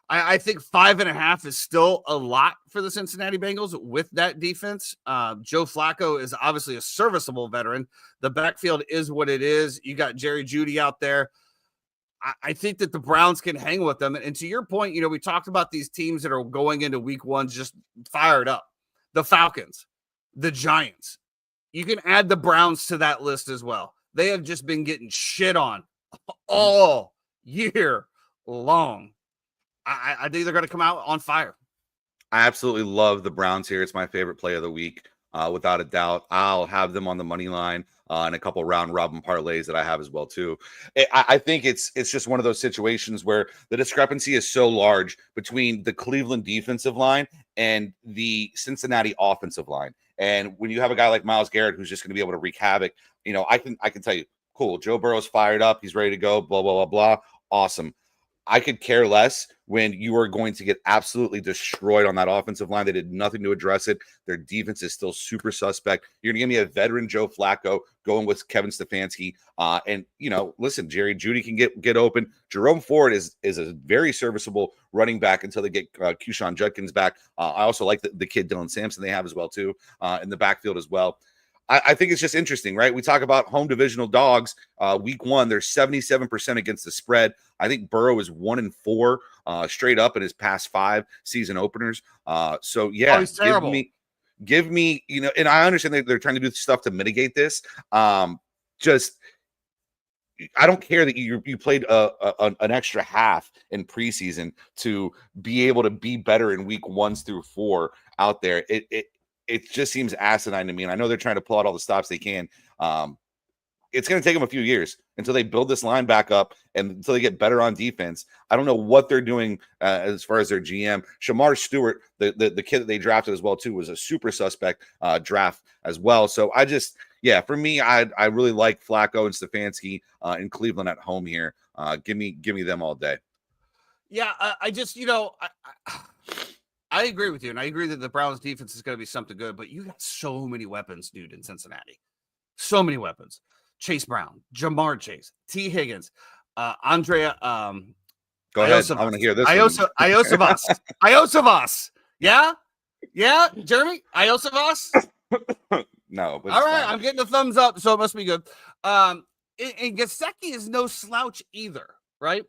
S1: I think 5.5 is still a lot for the Cincinnati Bengals with that defense. Joe Flacco is obviously a serviceable veteran. The backfield is what it is. You got Jerry Jeudy out there. I think that the Browns can hang with them. And to your point, we talked about these teams that are going into week 1 just fired up. The Falcons, the Giants. You can add the Browns to that list as well. They have just been getting shit on all year long. I think they're going to come out on fire.
S2: I absolutely love the Browns here. It's my favorite play of the week, without a doubt. I'll have them on the money line and a couple round robin parlays that I have as well too. I think it's just one of those situations where the discrepancy is so large between the Cleveland defensive line and the Cincinnati offensive line. And when you have a guy like Myles Garrett who's just going to be able to wreak havoc, I can tell you, cool, Joe Burrow's fired up, he's ready to go, blah, blah, blah, blah. Awesome. I could care less when you are going to get absolutely destroyed on that offensive line. They did nothing to address it. Their defense is still super suspect. You're going to give me a veteran Joe Flacco going with Kevin Stefanski. And, listen, Jerry Jeudy can get open. Jerome Ford is a very serviceable running back until they get Keyshawn Judkins back. I also like the kid Dylan Sampson they have as well, too, in the backfield as well. I think it's just interesting, right? We talk about home divisional dogs. Week 1, they're 77% against the spread. I think Burrow is 1-4 straight up in his past 5 season openers. So yeah,
S1: he's terrible.
S2: Give me, and I understand they're trying to do stuff to mitigate this. Just, I don't care that you played an extra half in preseason to be able to be better in week 1s through 4 out there. It just seems asinine to me. And I know they're trying to pull out all the stops they can. It's going to take them a few years until they build this line back up and until they get better on defense. I don't know what they're doing as far as their GM. Shamar Stewart, the kid that they drafted as well, too, was a super suspect draft as well. So for me, I really like Flacco and Stefanski in Cleveland at home here. Give me them all day.
S1: Yeah, I agree with you, and I agree that the Browns defense is going to be something good, but you got so many weapons, dude, in Cincinnati. So many weapons. Chase Brown, Jamar Chase, T. Higgins, Andrea.
S2: Go ahead. I want to hear this.
S1: Iosivas. Yeah? Yeah, Jeremy? Iosivas?
S2: No.
S1: All right, I'm getting a thumbs up, so it must be good. And Gesicki is no slouch either, right?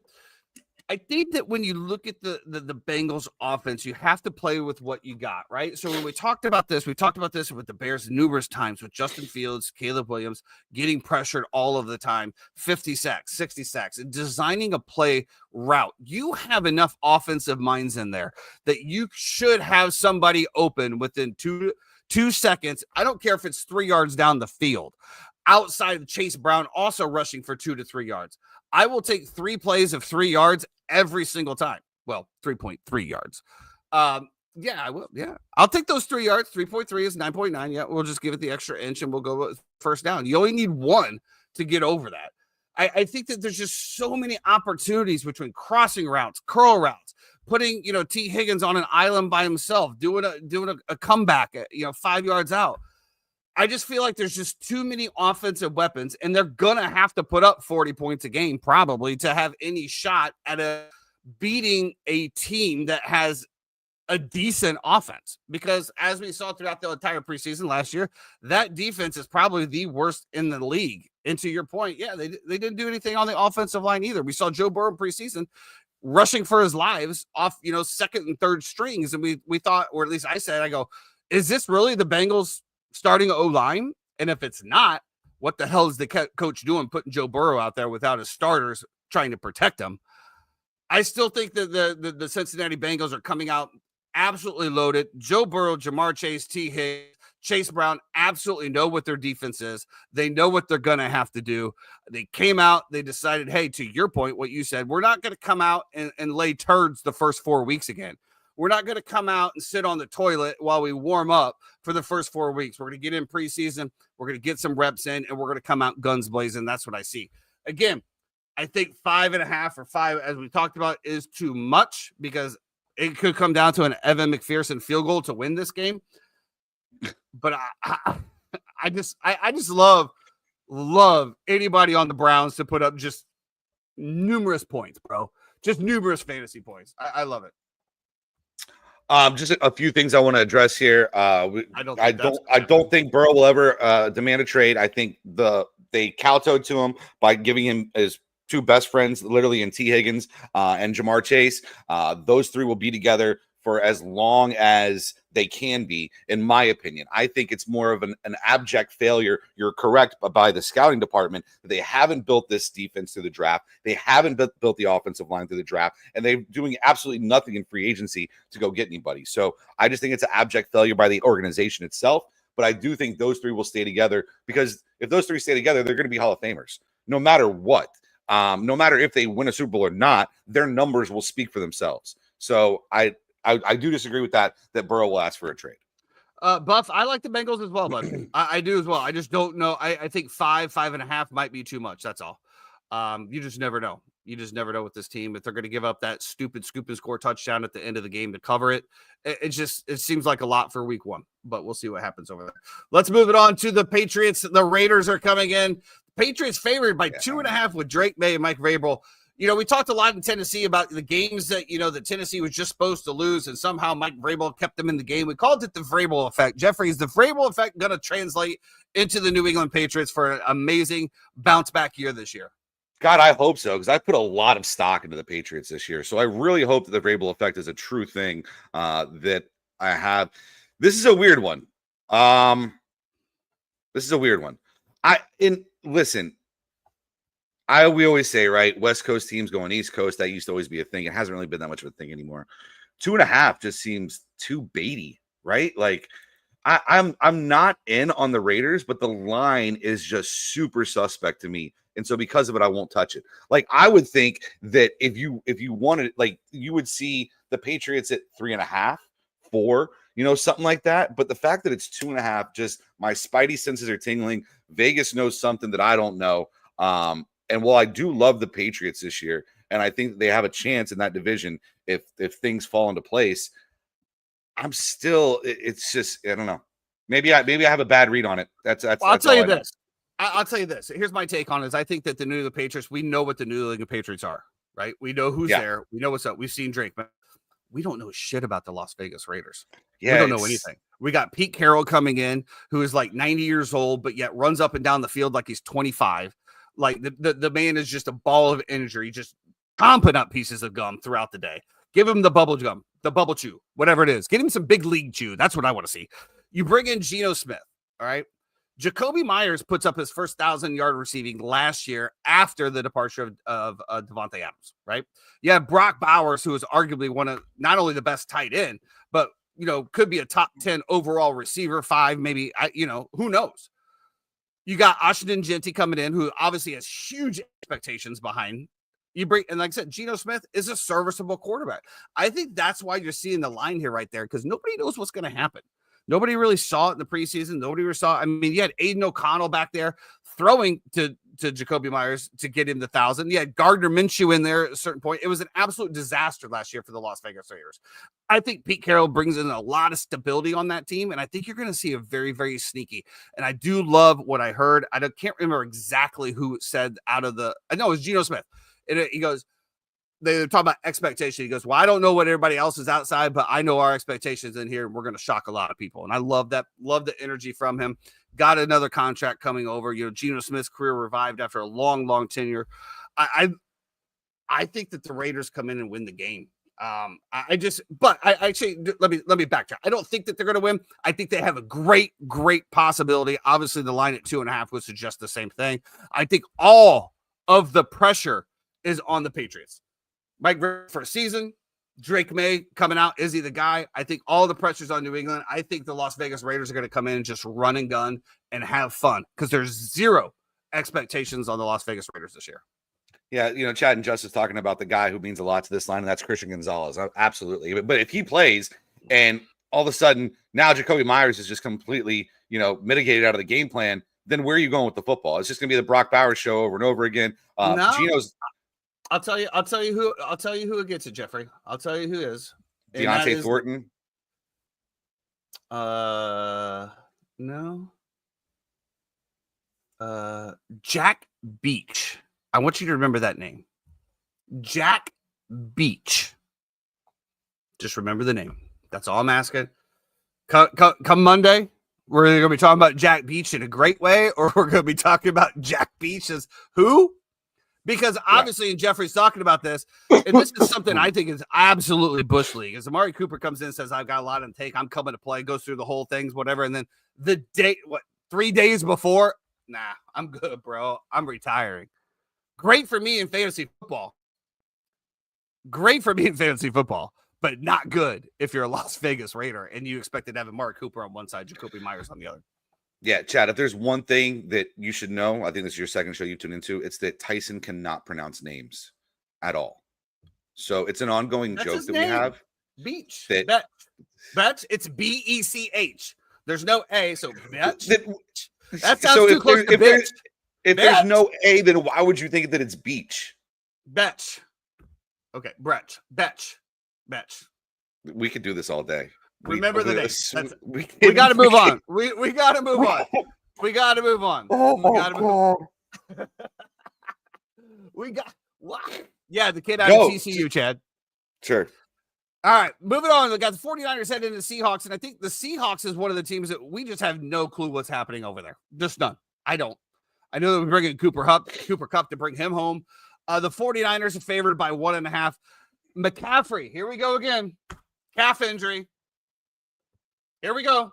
S1: I think that when you look at the Bengals offense, you have to play with what you got, right? So when we talked about this with the Bears numerous times with Justin Fields, Caleb Williams getting pressured all of the time, 50 sacks, 60 sacks, and designing a play route. You have enough offensive minds in there that you should have somebody open within 2 seconds. I don't care if it's 3 yards down the field. Outside of Chase Brown also rushing for 2 to 3 yards. I will take 3 plays of 3 yards every single time. Well, 3.3 yards. Yeah, I will. Yeah, I'll take those 3 yards. 3.3 is 9.9. Yeah, we'll just give it the extra inch and we'll go with first down. You only need 1 to get over that. I think that there's just so many opportunities between crossing routes, curl routes, putting, T. Higgins on an island by himself, doing a comeback, 5 yards out. I just feel like there's just too many offensive weapons, and they're going to have to put up 40 points a game probably to have any shot at beating a team that has a decent offense. Because as we saw throughout the entire preseason last year, that defense is probably the worst in the league. And to your point, yeah, they didn't do anything on the offensive line either. We saw Joe Burrow preseason rushing for his lives off, second and third strings. And we thought, or at least I said, I go, is this really the Bengals starting O-line? And if it's not, what the hell is the coach doing putting Joe Burrow out there without his starters trying to protect him? I still think that the Cincinnati Bengals are coming out absolutely loaded. Joe Burrow, Jamar Chase, T. Higgins, Chase Brown absolutely know what their defense is. They know what they're going to have to do. They came out, they decided, hey, to your point, what you said, we're not going to come out and lay turds the first 4 weeks again. We're not going to come out and sit on the toilet while we warm up for the first 4 weeks. We're going to get in preseason. We're going to get some reps in, and we're going to come out guns blazing. That's what I see. Again, I think 5.5 or 5, as we talked about, is too much because it could come down to an Evan McPherson field goal to win this game. But I just love anybody on the Browns to put up just numerous points, bro. Just numerous fantasy points. I love it.
S2: Just a few things I want to address here. I don't think Burrow will ever demand a trade. I think they kowtowed to him by giving him his 2 best friends, literally, in T. Higgins and Jamar Chase. Those 3 will be together for as long as they can be, in my opinion. I think it's more of an abject failure. You're correct by the scouting department. They haven't built this defense through the draft. They haven't built the offensive line through the draft, and they're doing absolutely nothing in free agency to go get anybody. So I just think it's an abject failure by the organization itself. But I do think those 3 will stay together, because if those 3 stay together, they're going to be Hall of Famers no matter what. No matter if they win a Super Bowl or not, their numbers will speak for themselves. So I do disagree with that Burrow will ask for a trade.
S1: Buff, I like the Bengals as well, but I do as well. I just don't know. I think 5.5 might be too much. That's all. You just never know. You just never know with this team if they're going to give up that stupid scoop and score touchdown at the end of the game to cover it. It seems like a lot for week 1, but we'll see what happens over there. Let's move it on to the Patriots. The Raiders are coming in. Patriots favored by 2.5 with Drake May and Mike Vrabel. We talked a lot in Tennessee about the games that, that Tennessee was just supposed to lose, and somehow Mike Vrabel kept them in the game. We called it the Vrabel effect. Jeffrey, is the Vrabel effect going to translate into the New England Patriots for an amazing bounce-back year this year?
S2: God, I hope so, because I put a lot of stock into the Patriots this year. So I really hope that the Vrabel effect is a true thing that I have. This is a weird one. Listen, we always say, right, West Coast teams going East Coast. That used to always be a thing. It hasn't really been that much of a thing anymore. 2.5 just seems too baity, right? Like, I'm not in on the Raiders, but the line is just super suspect to me. And so because of it, I won't touch it. Like, I would think that if you wanted, like, you would see the Patriots at 3.5, 4, something like that. But the fact that it's 2.5, just my spidey senses are tingling. Vegas knows something that I don't know. And while I do love the Patriots this year, and I think they have a chance in that division if things fall into place, I'm still, it's just, I don't know. Maybe I have a bad read on it.
S1: I'll tell you this. I'll tell you this. Here's my take on it. Is I think that the New England Patriots, we know what the New England Patriots are, right? We know who's there. We know what's up. We've seen Drake, but we don't know shit about the Las Vegas Raiders. Yeah, we don't know anything. We got Pete Carroll coming in, who is like 90 years old, but yet runs up and down the field like he's 25. Like the man is just a ball of energy, just chomping up pieces of gum throughout the day. Give him the bubble gum, the bubble chew, whatever it is. Get him some big league chew. That's what I want to see. You bring in Geno Smith, all right? Jacoby Myers puts up his first 1,000-yard receiving last year after the departure of Devontae Adams, right? You have Brock Bowers, who is arguably one of not only the best tight end, but, could be a top 10 overall receiver, 5, maybe, who knows? You got Ashton Genty coming in, who obviously has huge expectations behind. And like I said, Geno Smith is a serviceable quarterback. I think that's why you're seeing the line here right there, because nobody knows what's going to happen. Nobody really saw it in the preseason. Nobody really saw it. I mean, you had Aiden O'Connell back there throwing to Jacoby Myers to get him the 1,000. You had Gardner Minshew in there at a certain point. It was an absolute disaster last year for the Las Vegas Raiders. I think Pete Carroll brings in a lot of stability on that team, and I think you're going to see a very, very sneaky. And I do love what I heard. I can't remember exactly who said I know it was Geno Smith. He goes, they're talking about expectation. He goes, well, I don't know what everybody else is outside, but I know our expectations in here, and we're going to shock a lot of people. And I love that. Love the energy from him. Got another contract coming over. Geno Smith's career revived after a long, long tenure. I think that the Raiders come in and win the game. But I actually, let me backtrack. I don't think that they're going to win. I think they have a great, great possibility. Obviously, the line at 2.5 would suggest the same thing. I think all of the pressure is on the Patriots. Mike Vrabel for a season, Drake May coming out. Is he the guy? I think all the pressure's on New England. I think the Las Vegas Raiders are going to come in and just run and gun and have fun because there's zero expectations on the Las Vegas Raiders this year.
S2: Yeah, Chad and Justice talking about the guy who means a lot to this line, and that's Christian Gonzalez. Absolutely. But if he plays and all of a sudden now Jacoby Myers is just completely, mitigated out of the game plan, then where are you going with the football? It's just going to be the Brock Bowers show over and over again.
S1: No.
S2: Geno's
S1: I'll tell you who gets it, Jeffrey. I'll tell you who is.
S2: Deontay Thornton.
S1: No. Jack Beach. I want you to remember that name. Jack Beach. Just remember the name. That's all I'm asking. Come Monday, we're either going to be talking about Jack Beach in a great way, or we're going to be talking about Jack Beach as who? Because obviously, and Jeffrey's talking about this, and this is something I think is absolutely Bush League. As Amari Cooper comes in and says, I've got a lot on take, I'm coming to play, goes through the whole things, whatever. And then 3 days before, nah, I'm good, bro. I'm retiring. Great for me in fantasy football. But not good if you're a Las Vegas Raider and you expected to have Amari Cooper on one side, Jacoby Myers on the other.
S2: Yeah, Chad, if there's one thing that you should know, I think this is your second show you tuned into, it's that Tyson cannot pronounce names at all. So it's an ongoing joke that we have.
S1: Beach. Betch. It's B-E-C-H. There's no A, so Betch. That sounds too close to bitch.
S2: If there's no A, then why would you think that it's beach?
S1: Betch. Okay, Betch. Betch.
S2: We could do this all day.
S1: Remember the name. We got to move on. We got to move on. We got to move on.
S2: Oh my God.
S1: We got what? Yeah, the kid out of TCU, Chad.
S2: Sure.
S1: All right, moving on. We got the 49ers heading into the Seahawks, and I think the Seahawks is one of the teams that we just have no clue what's happening over there. Just none. I don't. I know that we're bringing Cooper Kupp to bring him home. The 49ers are favored by 1.5. McCaffrey, here we go again. Calf injury. Here we go.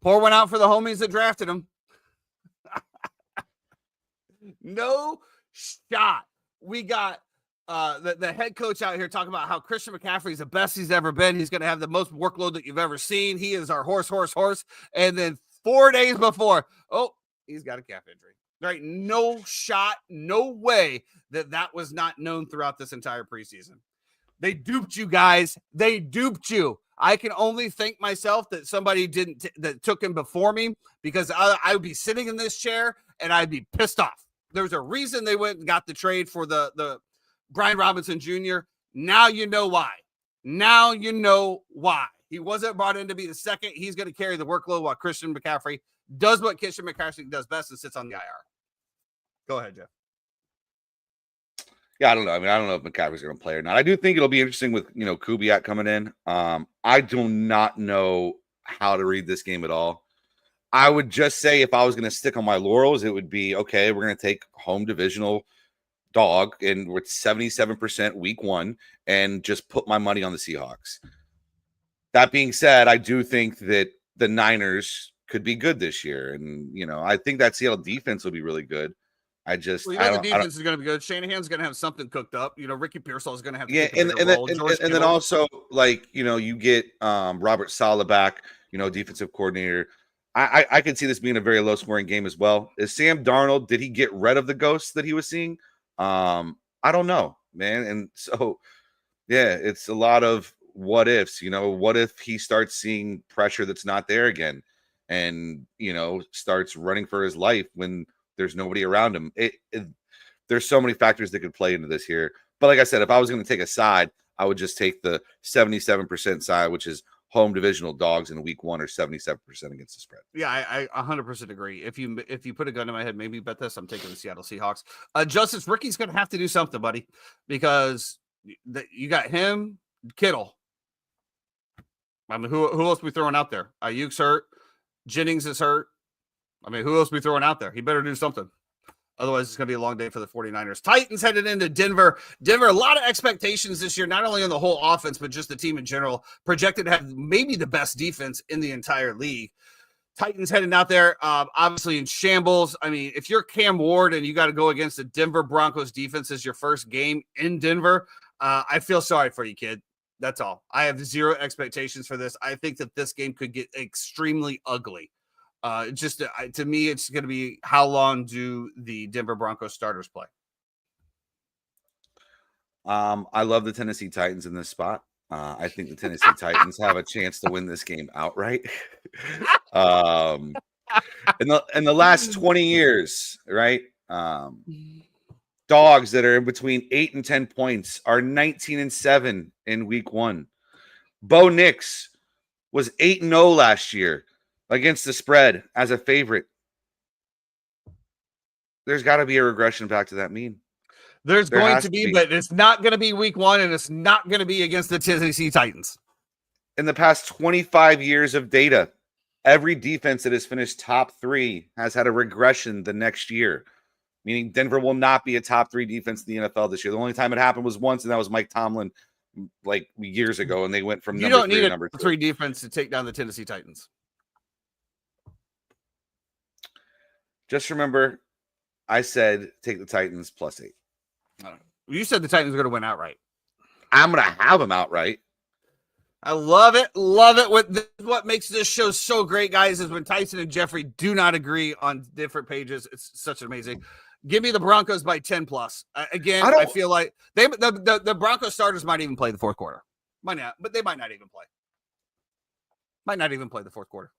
S1: Pour one out for the homies that drafted him. No shot. We got the head coach out here talking about how Christian McCaffrey is the best he's ever been. He's going to have the most workload that you've ever seen. He is our horse. And then 4 days before, he's got a calf injury. Right? No shot, no way that was not known throughout this entire preseason. They duped you guys. They duped you. I can only thank myself that somebody that took him before me, because I would be sitting in this chair and I'd be pissed off. There's a reason they went and got the trade for the Brian Robinson Jr. Now you know why. He wasn't brought in to be the second. He's going to carry the workload while Christian McCaffrey does what Christian McCaffrey does best and sits on the IR. Go ahead, Jeff.
S2: Yeah, I don't know. I don't know if McCaffrey's going to play or not. I do think it'll be interesting with, Kubiak coming in. I do not know how to read this game at all. I would just say if I was going to stick on my laurels, it would be okay. We're going to take home divisional dog and with 77% week 1 and just put my money on the Seahawks. That being said, I do think that the Niners could be good this year. And, I think that Seattle defense will be really good.
S1: The defense is going to be good. Shanahan's going to have something cooked up. Ricky Pearsall is going to have to take a bigger role.
S2: And then also, you get Robert Saleh back, defensive coordinator. I could see this being a very low-scoring game as well. Is Sam Darnold, did he get rid of the ghosts that he was seeing? I don't know, man. And so, yeah, it's a lot of what ifs. What if he starts seeing pressure that's not there again and, starts running for his life when there's nobody around him? There's so many factors that could play into this here. But like I said, if I was going to take a side, I would just take the 77% side, which is home divisional dogs in week 1 or 77% against the spread.
S1: Yeah, I 100% agree. If you put a gun in my head, maybe bet this, I'm taking the Seattle Seahawks. Justice, Ricky's going to have to do something, buddy, because you got him, Kittle. I mean, who else we throwing out there? Ayuk's hurt. Jennings is hurt. I mean, who else we throwing out there? He better do something. Otherwise, it's going to be a long day for the 49ers. Titans headed into Denver. Denver, a lot of expectations this year, not only on the whole offense, but just the team in general. Projected to have maybe the best defense in the entire league. Titans heading out there, obviously in shambles. I mean, if you're Cam Ward and you got to go against the Denver Broncos defense as your first game in Denver, I feel sorry for you, kid. That's all. I have zero expectations for this. I think that this game could get extremely ugly. To me, it's going to be how long do the Denver Broncos starters play?
S2: I love the Tennessee Titans in this spot. I think the Tennessee Titans have a chance to win this game outright. In the last 20 years, right? Dogs that are in between 8 and 10 points are 19-7 in week 1. Bo Nix was 8-0 last year against the spread as a favorite. There's got to be a regression back to that mean.
S1: There's going to be, but it's not going to be week 1, and it's not going to be against the Tennessee Titans.
S2: In the past 25 years of data, every defense that has finished top 3 has had a regression the next year, meaning Denver will not be a top 3 defense in the NFL this year. The only time it happened was once, and that was Mike Tomlin like years ago, and they went from number 3 to number 2.
S1: You don't need a 3 defense to take down the Tennessee Titans.
S2: Just remember, I said take the Titans +8.
S1: You said the Titans are going to win outright.
S2: I'm going to have them outright.
S1: I love it. Love it. What makes this show so great, guys, is when Tyson and Jeffrey do not agree on different pages. It's such amazing. Give me the Broncos by 10+. Again, I feel like the Broncos starters might even play the fourth quarter. Might not, but they might not even play. Might not even play the fourth quarter.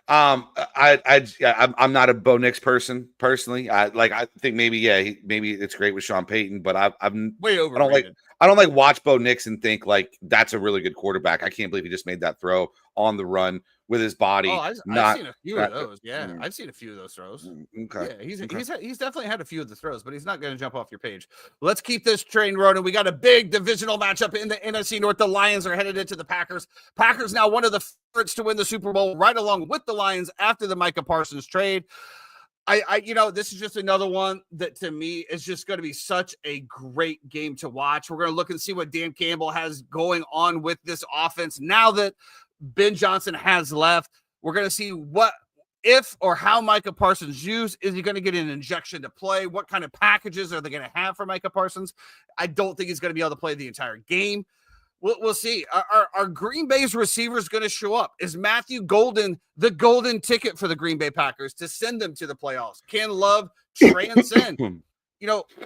S2: I'm not a Bo Nix person personally. I think maybe it's great with Sean Payton, but I'm
S1: way overrated.
S2: I don't like watch Bo Nix and think like that's a really good quarterback. I can't believe he just made that throw on the run with his body.
S1: Oh, I've seen a few of those. Yeah, I've seen a few of those throws.
S2: Okay.
S1: Yeah, he's definitely had a few of the throws, but he's not going to jump off your page. Let's keep this train running. We got a big divisional matchup in the NFC North. The Lions are headed into the Packers. Packers now one of the favorites to win the Super Bowl, right along with the Lions after the Micah Parsons trade. This is just another one that to me is just going to be such a great game to watch. We're going to look and see what Dan Campbell has going on with this offense now that Ben Johnson has left. We're going to see what if or how Micah Parsons used. Is he going to get an injection to play? What kind of packages are they going to have for Micah Parsons? I don't think he's going to be able to play the entire game. We'll see. Are Green Bay's receivers going to show up? Is Matthew Golden the golden ticket for the Green Bay Packers to send them to the playoffs? Can Love transcend?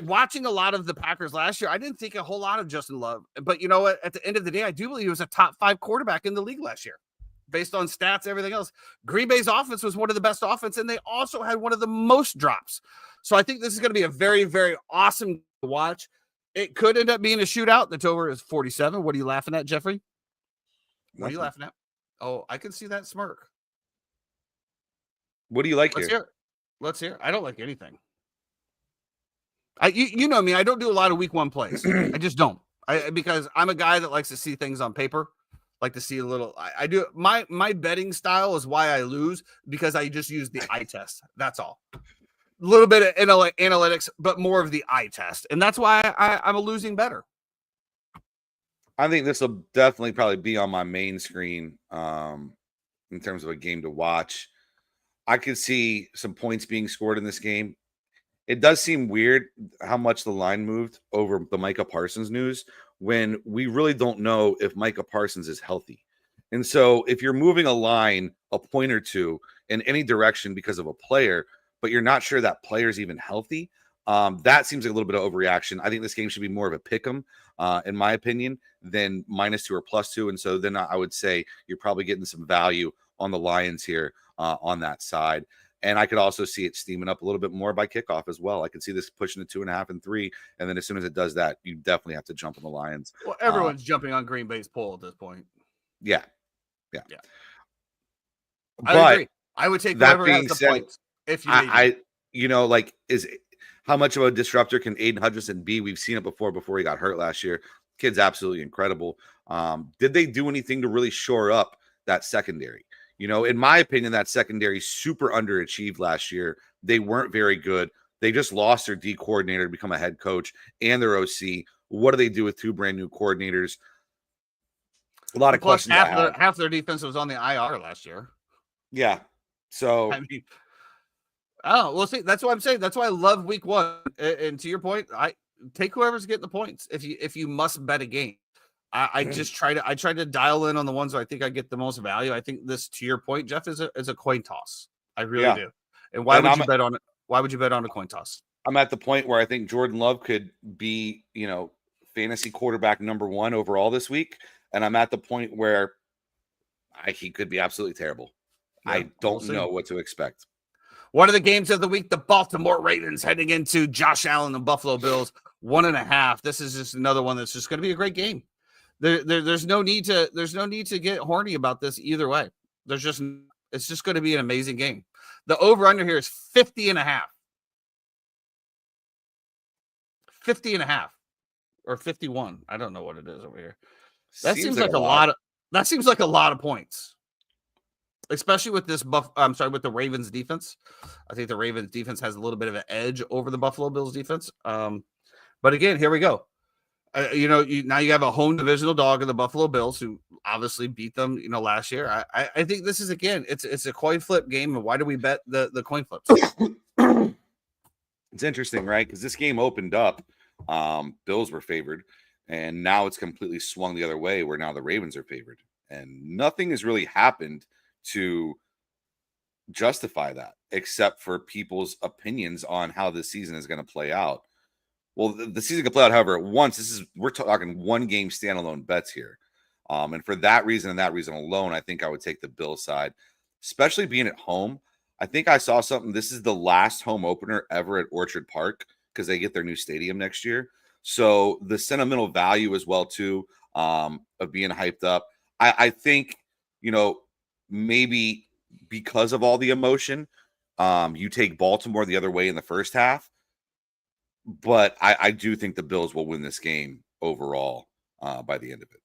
S1: Watching a lot of the Packers last year, I didn't think a whole lot of Justin Love. But you know what? At the end of the day, I do believe he was a top 5 quarterback in the league last year based on stats, everything else. Green Bay's offense was one of the best offense, and they also had one of the most drops. So I think this is going to be a very, very awesome to watch. It could end up being a shootout. The total is 47. What are you laughing at, Jeffrey? What are you laughing at? Oh, I can see that smirk.
S2: What do you like here?
S1: Let's hear. I don't like anything. You know me. I don't do a lot of week 1 plays. I just don't. Because I'm a guy that likes to see things on paper. like to see a little. I do my betting style is why I lose because I just use the eye test. That's all. A little bit of analytics, but more of the eye test, and that's why I'm a losing better.
S2: I think this will definitely probably be on my main screen in terms of a game to watch. I could see some points being scored in this game. It does seem weird how much the line moved over the Micah Parsons news when we really don't know if Micah Parsons is healthy. And so if you're moving a line a point or two in any direction because of a player, but you're not sure that player's even healthy, that seems like a little bit of overreaction. I think this game should be more of a pick 'em, in my opinion, than -2 or +2. And so then I would say you're probably getting some value on the Lions here on that side. And I could also see it steaming up a little bit more by kickoff as well. I could see this pushing to 2.5 and 3. And then as soon as it does that, you definitely have to jump on the Lions.
S1: Well, everyone's jumping on Green Bay's pole at this point.
S2: Yeah.
S1: I agree. I would take whoever has the points. If you
S2: how much of a disruptor can Aiden Hutchinson be? We've seen it before he got hurt last year. Kid's absolutely incredible. Did they do anything to really shore up that secondary? In my opinion, that secondary super underachieved last year. They weren't very good. They just lost their D coordinator to become a head coach and their OC. What do they do with two brand new coordinators? A lot of questions.
S1: Half their defense was on the IR last year.
S2: Yeah. So
S1: see, that's what I'm saying. That's why I love week 1. And to your point, I take whoever's getting the points. If you must bet a game. I just try to dial in on the ones where I think I get the most value. I think this, to your point, Jeff, is a coin toss. I really do. And why would you bet on it? Why would you bet on a coin toss?
S2: I'm at the point where I think Jordan Love could be, fantasy quarterback number 1 overall this week. And I'm at the point where he could be absolutely terrible. Yeah, I don't know what to expect.
S1: One of the games of the week, the Baltimore Ravens heading into Josh Allen and Buffalo Bills, 1.5. This is just another one that's just going to be a great game. There's no need to get horny about this either way. It's just going to be an amazing game. The over under here is 50.5. 50.5 or 51. I don't know what it is over here. That seems like a lot. That seems like a lot of points, especially with this with the Ravens defense. I think the Ravens defense has a little bit of an edge over the Buffalo Bills defense. But again, here we go. Now you have a home divisional dog in the Buffalo Bills who obviously beat them, last year. I think this is, again, it's a coin flip game. And why do we bet the coin flips?
S2: It's interesting, right? Because this game opened up, Bills were favored, and now it's completely swung the other way where now the Ravens are favored. And nothing has really happened to justify that except for people's opinions on how this season is going to play out. Well, the season can play out however it wants. We're talking one game standalone bets here. And for that reason and that reason alone, I think I would take the Bills side, especially being at home. I think I saw something. This is the last home opener ever at Orchard Park because they get their new stadium next year. So the sentimental value as well, too, of being hyped up. I think, maybe because of all the emotion, you take Baltimore the other way in the first half. But I do think the Bills will win this game overall by the end of it.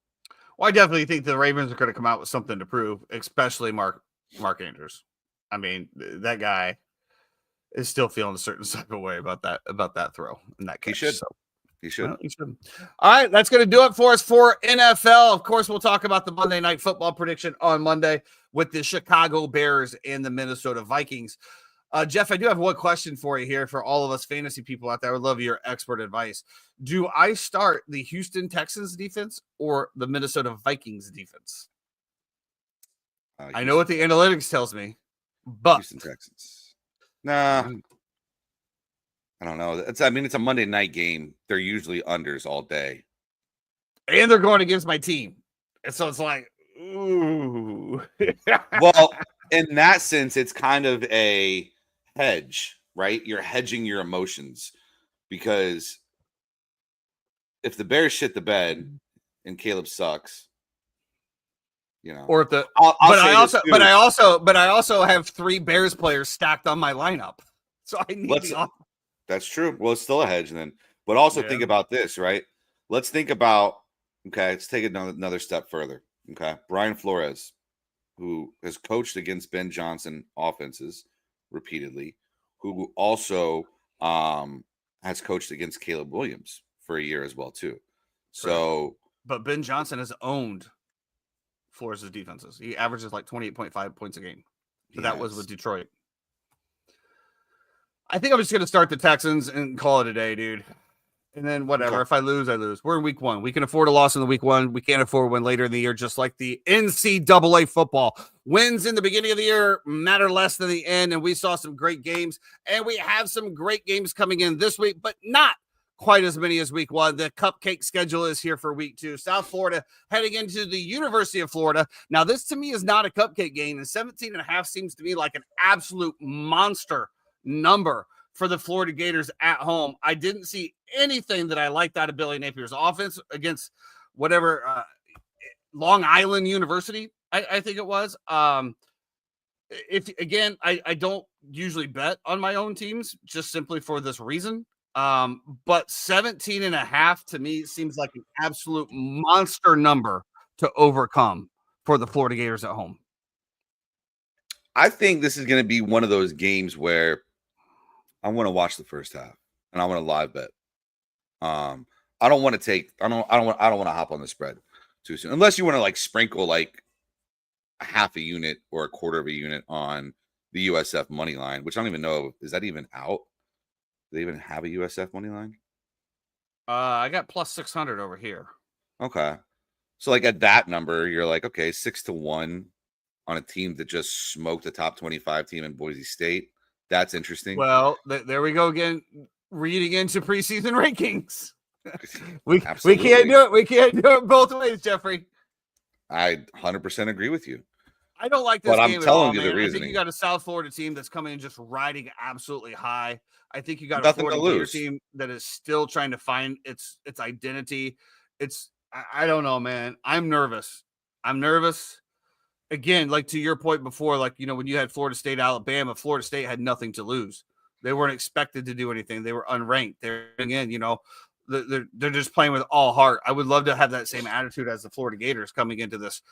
S1: Well, I definitely think the Ravens are going to come out with something to prove, especially Mark Andrews. I mean, that guy is still feeling a certain type of way about that throw in that case.
S2: He should.
S1: Well, he should. All right, that's going to do it for us for NFL. Of course, we'll talk about the Monday Night Football prediction on Monday with the Chicago Bears and the Minnesota Vikings. Jeff, I do have one question for you here for all of us fantasy people out there. I would love your expert advice. Do I start the Houston Texans defense or the Minnesota Vikings defense? I know what the analytics tells me, but
S2: Houston Texans. Nah, I don't know. It's a Monday night game. They're usually unders all day,
S1: and they're going against my team, and so it's like, ooh.
S2: Well, in that sense, it's kind of a hedge, right? You're hedging your emotions because if the Bears shit the bed and Caleb sucks,
S1: or if the but I also have 3 Bears players stacked on my lineup, so I need
S2: that's true. Well, it's still a hedge then, but also think about this, right? Let's think about let's take it another step further. Okay. Brian Flores, who has coached against Ben Johnson offenses repeatedly, who also has coached against Caleb Williams for a year as well, too. So,
S1: but Ben Johnson has owned Flores' defenses. He averages like 28.5 points a game. But that was with Detroit. I think I'm just going to start the Texans and call it a day, dude. And then whatever. Okay. If I lose, I lose. We're in week 1. We can afford a loss in the week 1. We can't afford one later in the year, just like the NCAA football. Wins in the beginning of the year matter less than the end. And we saw some great games. And we have some great games coming in this week, but not quite as many as week 1. The cupcake schedule is here for week 2. South Florida heading into the University of Florida. Now, this to me is not a cupcake game. And 17.5 seems to me like an absolute monster number for the Florida Gators at home. I didn't see anything that I liked out of Billy Napier's offense against whatever Long Island University, I think it was. If again, I don't usually bet on my own teams just simply for this reason. But 17.5 to me seems like an absolute monster number to overcome for the Florida Gators at home.
S2: I think this is going to be one of those games where I want to watch the first half and I want to live bet. I don't want to hop on the spread too soon, unless you want to like sprinkle like a half a unit or a quarter of a unit on the USF money line, which I don't even know. Is that even out? Do they even have a USF money line?
S1: I got plus 600 over here.
S2: Okay. So like at that number, you're like, okay, 6-1 on a team that just smoked a top 25 team in Boise State. That's interesting.
S1: Well, there we go again, reading into preseason rankings. we can't do it. We can't do it both ways, Jeffrey.
S2: I 100% agree with you.
S1: I don't like this
S2: but
S1: game
S2: I'm telling
S1: at all,
S2: you
S1: man.
S2: the reasoning.
S1: I think you got a South Florida team that's coming in just riding absolutely high. I think you got
S2: Nothing
S1: a Florida Gator team that is still trying to find its identity. I don't know, man. I'm nervous. Again, like to your point before, like, you know, when you had Florida State, Alabama, Florida State had nothing to lose. They weren't expected to do anything. They were unranked. They're again, you know, they're just playing with all heart. I would love to have that same attitude as the Florida Gators coming into this.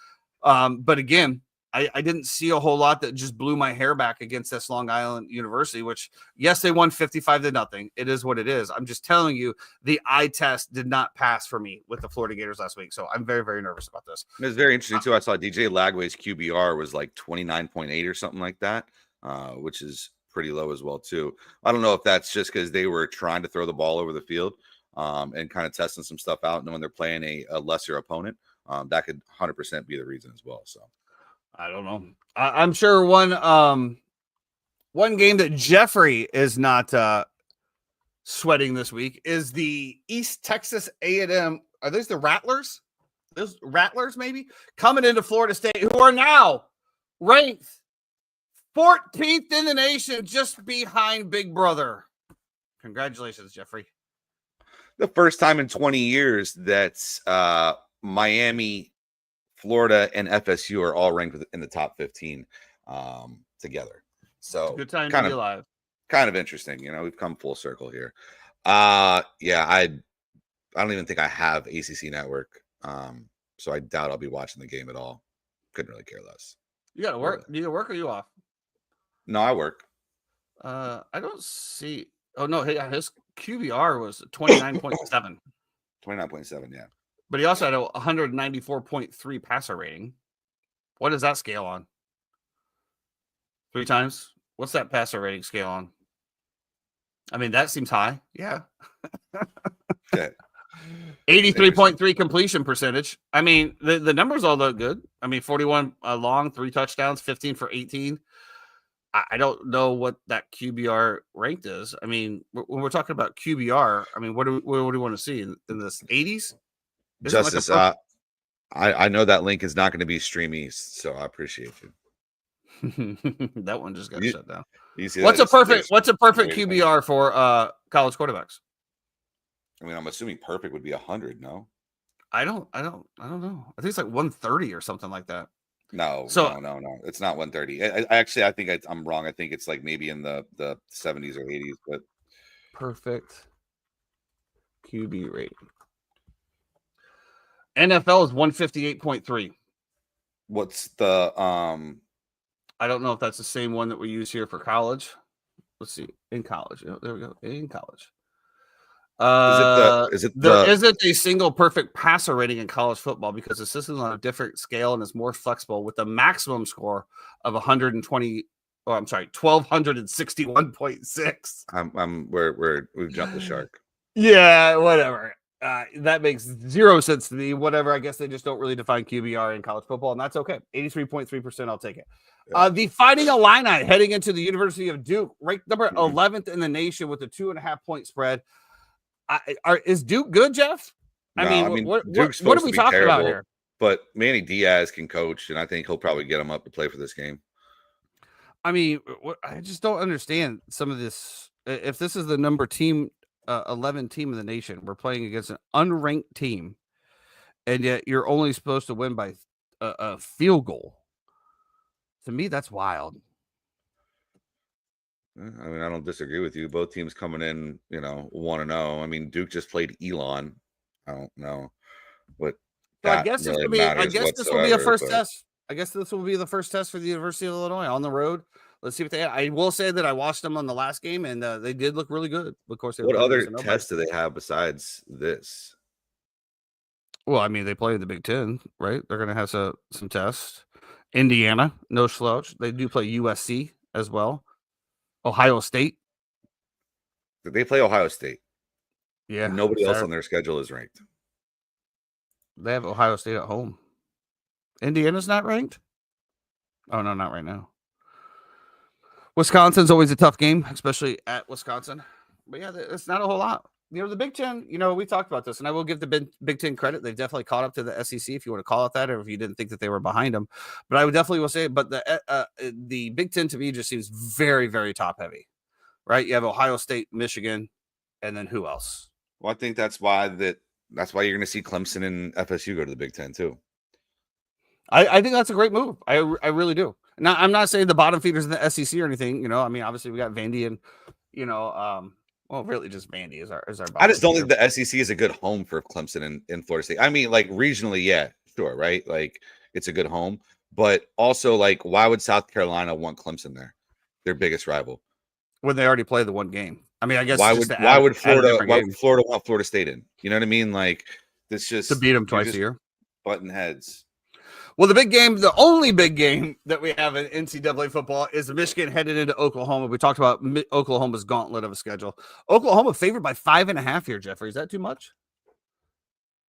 S1: But again, I didn't see a whole lot that just blew my hair back against this Long Island University, which, yes, they won 55-0. It is what it is. I'm just telling you, the eye test did not pass for me with the Florida Gators last week. So I'm very, very nervous about this.
S2: It was very interesting, too. I saw DJ Lagway's QBR was like 29.8 or something like that, which is pretty low as well, too. I don't know if that's just because they were trying to throw the ball over the field and kind of testing some stuff out, knowing they're playing a lesser opponent. That could 100% be the reason as well. So
S1: I don't know. I'm sure one game that Jeffrey is not sweating this week is the East Texas A&M. Are those the Rattlers? Those Rattlers maybe coming into Florida State, who are now ranked 14th in the nation, just behind Big Brother. Congratulations, Jeffrey.
S2: The first time in 20 years that Miami, Florida, and FSU are all ranked in the top 15 together. So
S1: good time to be alive.
S2: Kind of interesting. You know, we've come full circle here. Yeah, I don't even think I have ACC network. So I doubt I'll be watching the game at all. Couldn't really care less.
S1: You got to work. Do you work or are you off?
S2: No, I work.
S1: I don't see. Oh, no. His QBR was 29.7.
S2: 29.7, yeah.
S1: But he also had a 194.3 passer rating. What does that scale on? 3 times? What's that passer rating scale on? I mean, that seems high. Yeah.
S2: Okay.
S1: 83.3 completion percentage. I mean, the numbers all look good. I mean, 41 long, 3 touchdowns, 15 for 18. I don't know what that QBR ranked is. I mean, when we're talking about QBR, I mean, what do we want to see in this 80s?
S2: Justice, I know that link is not going to be Stream East, so I appreciate you.
S1: That one just got shut down. What's a perfect QBR for college quarterbacks?
S2: I mean, I'm assuming perfect would be 100. No,
S1: I don't know. I think it's like 130 or something like that.
S2: No. It's not 130. I think I'm wrong. I think it's like maybe in the 70s or 80s. But
S1: perfect QB rating. NFL is 158.3.
S2: What's the
S1: I don't know if that's the same one that we use here for college. Let's see. In college. There we go. In college.
S2: is it
S1: There
S2: the
S1: isn't a single perfect passer rating in college football because the system is on a different scale and is more flexible with a maximum score of 120. Oh, I'm sorry, 1261.6.
S2: we've jumped the shark.
S1: Yeah, whatever. That makes zero sense to me. Whatever. I guess they just don't really define QBR in college football, and that's okay. 83.3%. I'll take it.
S2: Yeah.
S1: The Fighting Illini heading into the University of Duke, ranked number 11th in the nation with a 2.5-point spread. Is Duke good, Jeff?
S2: No,
S1: What
S2: Duke's
S1: are
S2: supposed
S1: we
S2: to be
S1: talking about
S2: terrible,
S1: here?
S2: but Manny Diaz can coach, and I think he'll probably get him up to play for this game.
S1: I mean, I just don't understand some of this. If this is the number 11 team in the nation, we're playing against an unranked team, and yet you're only supposed to win by a field goal. To me, that's wild.
S2: I mean, I don't disagree with you. Both teams coming in, 1-0. I mean, Duke just played Elon. I don't know what
S1: So I
S2: that
S1: guess
S2: really matters
S1: this will be a
S2: whatsoever,
S1: first
S2: but
S1: test. I guess this will be the first test for the University of Illinois on the road. Let's see what they have. I will say that I watched them on the last game, and they did look really good. Of course, they were
S2: what
S1: playing
S2: other
S1: against nobody.
S2: tests do they have besides this?
S1: Well, I mean, they play the Big Ten, right? They're going to have some tests. Indiana, no slouch. They do play USC as well. Ohio State.
S2: Did they play Ohio State?
S1: Yeah.
S2: And nobody else on their schedule is ranked.
S1: They have Ohio State at home. Indiana's not ranked? Oh, no, not right now. Wisconsin's always a tough game, especially at Wisconsin. But yeah, it's not a whole lot. The Big Ten, we talked about this, and I will give the Big Ten credit. They've definitely caught up to the SEC, if you want to call it that, or if you didn't think that they were behind them. But I would definitely will say, but the Big Ten to me just seems very, very top heavy, right? You have Ohio State, Michigan, and then who else?
S2: Well, I think that's why you're going to see Clemson and FSU go to the Big Ten too.
S1: I think that's a great move. I really do. Now, I'm not saying the bottom feeders in the SEC or anything. I mean, obviously we got Vandy and really just Vandy is our.
S2: I just don't think the SEC is a good home for Clemson and Florida State. I mean, like regionally, yeah, sure, right? Like it's a good home, but also like, why would South Carolina want Clemson there? Their biggest rival.
S1: When they already played the one game. I mean, I guess
S2: why would Florida want Florida State in? You know what I mean? Like this just
S1: to beat them twice a year.
S2: Button heads.
S1: Well, the only big game that we have in NCAA football is Michigan headed into Oklahoma. We talked about Oklahoma's gauntlet of a schedule. Oklahoma favored by 5.5 here, Jeffrey. Is that too much?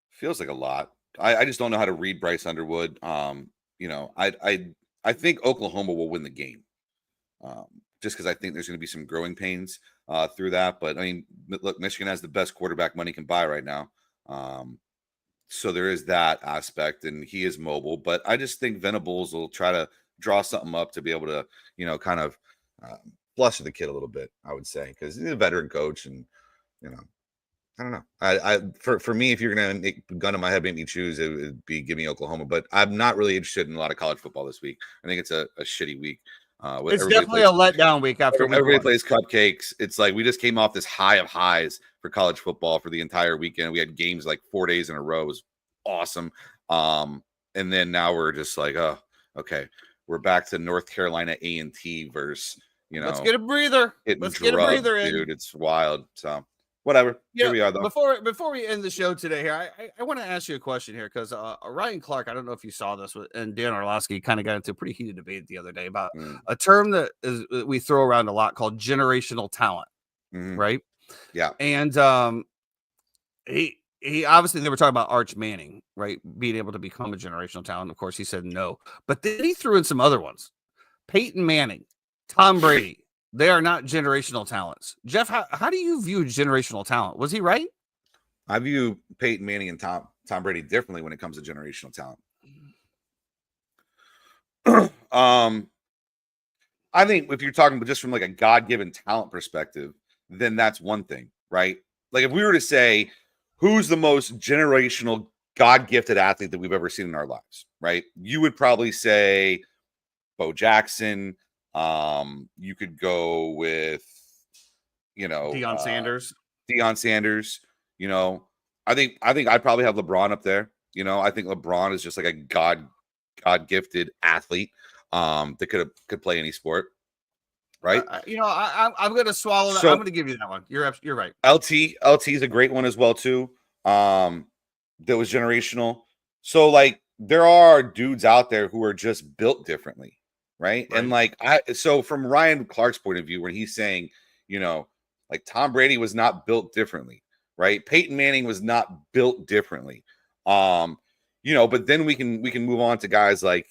S2: Feels like a lot. I just don't know how to read Bryce Underwood. I think Oklahoma will win the game. Just because I think there's going to be some growing pains through that. But I mean, look, Michigan has the best quarterback money can buy right now. So there is that aspect, and he is mobile. But I just think Venables will try to draw something up to be able to, kind of flush the kid a little bit, I would say, because he's a veteran coach, and I don't know. For me, if you're gonna make a gun in my head, make me choose, it would be give me Oklahoma. But I'm not really interested in a lot of college football this week. I think it's a shitty week.
S1: It's definitely a letdown week after
S2: everybody plays cupcakes. It's like we just came off this high of highs for college football for the entire weekend. We had games like 4 days in a row. It was awesome. And then now we're just like, oh, okay, we're back to North Carolina A&T versus
S1: let's get a breather. Let's get a breather in,
S2: dude. It's wild. So whatever. Here we are, though.
S1: Before we end the show today here, I want to ask you a question here because Ryan Clark, I don't know if you saw this, and Dan Orlowski kind of got into a pretty heated debate the other day about a term that we throw around a lot called generational talent, right?
S2: Yeah.
S1: And he obviously, they were talking about Arch Manning, right? Being able to become a generational talent. Of course, he said no. But then he threw in some other ones. Peyton Manning, Tom Brady. They are not generational talents. Jeff, how do you view generational talent? Was he right?
S2: I view Peyton Manning and Tom Brady differently when it comes to generational talent. I think if you're talking just from like a God-given talent perspective, then that's one thing, right? Like if we were to say, who's the most generational God-gifted athlete that we've ever seen in our lives, right? You would probably say Bo Jackson. You could go with,
S1: Deion Sanders.
S2: I think I'd probably have LeBron up there. I think LeBron is just like a God God gifted athlete that could play any sport, right?
S1: I'm going to swallow that.
S2: So-
S1: I'm going to give you that one. You're right.
S2: LT is a great one as well too. That was generational. So like there are dudes out there who are just built differently, right? And like so from Ryan Clark's point of view, when he's saying, like Tom Brady was not built differently, right? Peyton Manning was not built differently. But then we can move on to guys like,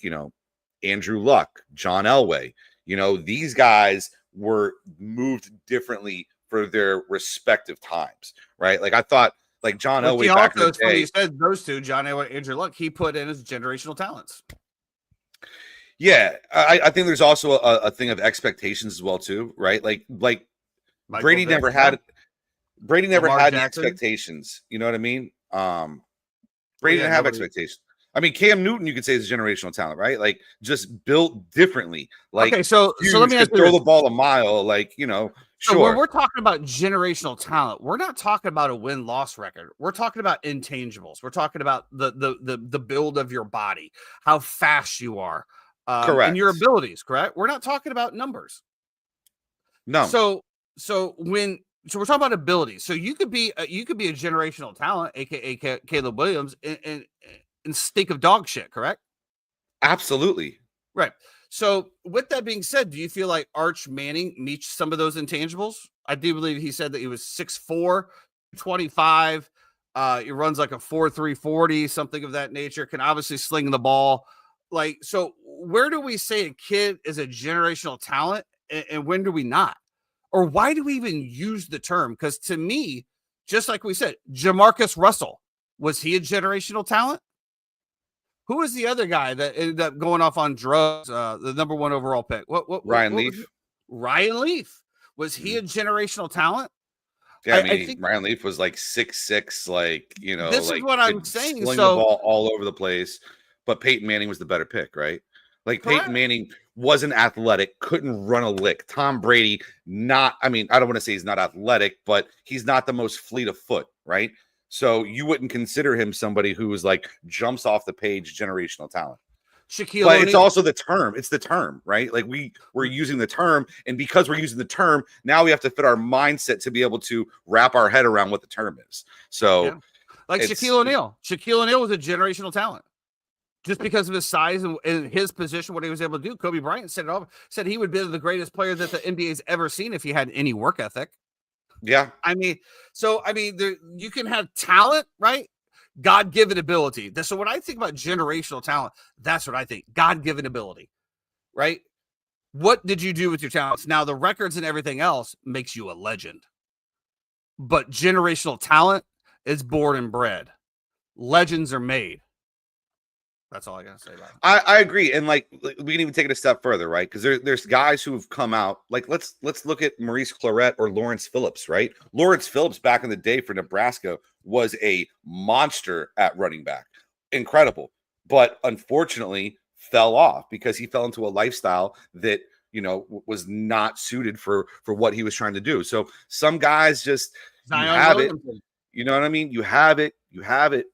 S2: Andrew Luck, John Elway. These guys were moved differently for their respective times, right? Like I thought, like John Elway back in the day.
S1: You said those two, John Elway, Andrew Luck, he put in his generational talents.
S2: Yeah, I think there's also a thing of expectations as well too, right? Like Brady never had any expectations. You know what I mean? Brady didn't have expectations. I mean, Cam Newton, you could say is a generational talent, right? Like just built differently. Like
S1: okay, so let me ask you,
S2: throw the ball a mile, like
S1: So
S2: sure.
S1: when we're talking about generational talent, we're not talking about a win-loss record. We're talking about intangibles. We're talking about the build of your body, how fast you are,
S2: correct,
S1: and your abilities. Correct. We're not talking about numbers.
S2: No.
S1: So we're talking about abilities. So you could be a generational talent, aka Caleb Williams, and stink of dog shit. Correct.
S2: Absolutely.
S1: Right. So with that being said, do you feel like Arch Manning meets some of those intangibles? I do believe he said that he was 6'4", 25. He runs like a 4.3 40, something of that nature, can obviously sling the ball. Like, so where do we say a kid is a generational talent and when do we not? Or why do we even use the term? Because to me, just like we said, Jamarcus Russell, was he a generational talent? Who was the other guy that ended up going off on drugs? The number 1 overall pick.
S2: Ryan Leaf.
S1: Ryan Leaf. Was he a generational talent?
S2: Yeah, I think Ryan Leaf was like 6'6", like
S1: This
S2: like
S1: is what I'm saying.
S2: Sling the ball all over the place. But Peyton Manning was the better pick, right? Like
S1: Correct.
S2: Peyton Manning wasn't athletic, couldn't run a lick. Tom Brady, I don't want to say he's not athletic, but he's not the most fleet of foot, right? So you wouldn't consider him somebody who is like jumps off the page generational talent.
S1: Shaquille
S2: But
S1: O'Neal.
S2: it's also the term. It's the term, right? Like we're using the term, and because we're using the term, now we have to fit our mindset to be able to wrap our head around what the term is. So,
S1: like Shaquille O'Neal. Shaquille O'Neal was a generational talent. Just because of his size and his position, what he was able to do. Kobe Bryant said he would be the greatest player that the NBA's ever seen if he had any work ethic.
S2: Yeah.
S1: You can have talent, right? God-given ability. So when I think about generational talent, that's what I think. God-given ability, right? What did you do with your talents? Now, the records and everything else makes you a legend. But generational talent is born and bred. Legends are made. That's all I gotta say about it.
S2: I agree, and like we can even take it a step further, right? Because there's guys who have come out. Like let's look at Maurice Clarett or Lawrence Phillips, right? Lawrence Phillips back in the day for Nebraska was a monster at running back, incredible, but unfortunately fell off because he fell into a lifestyle that was not suited for what he was trying to do. So some guys just have it. You know what I mean? You have it,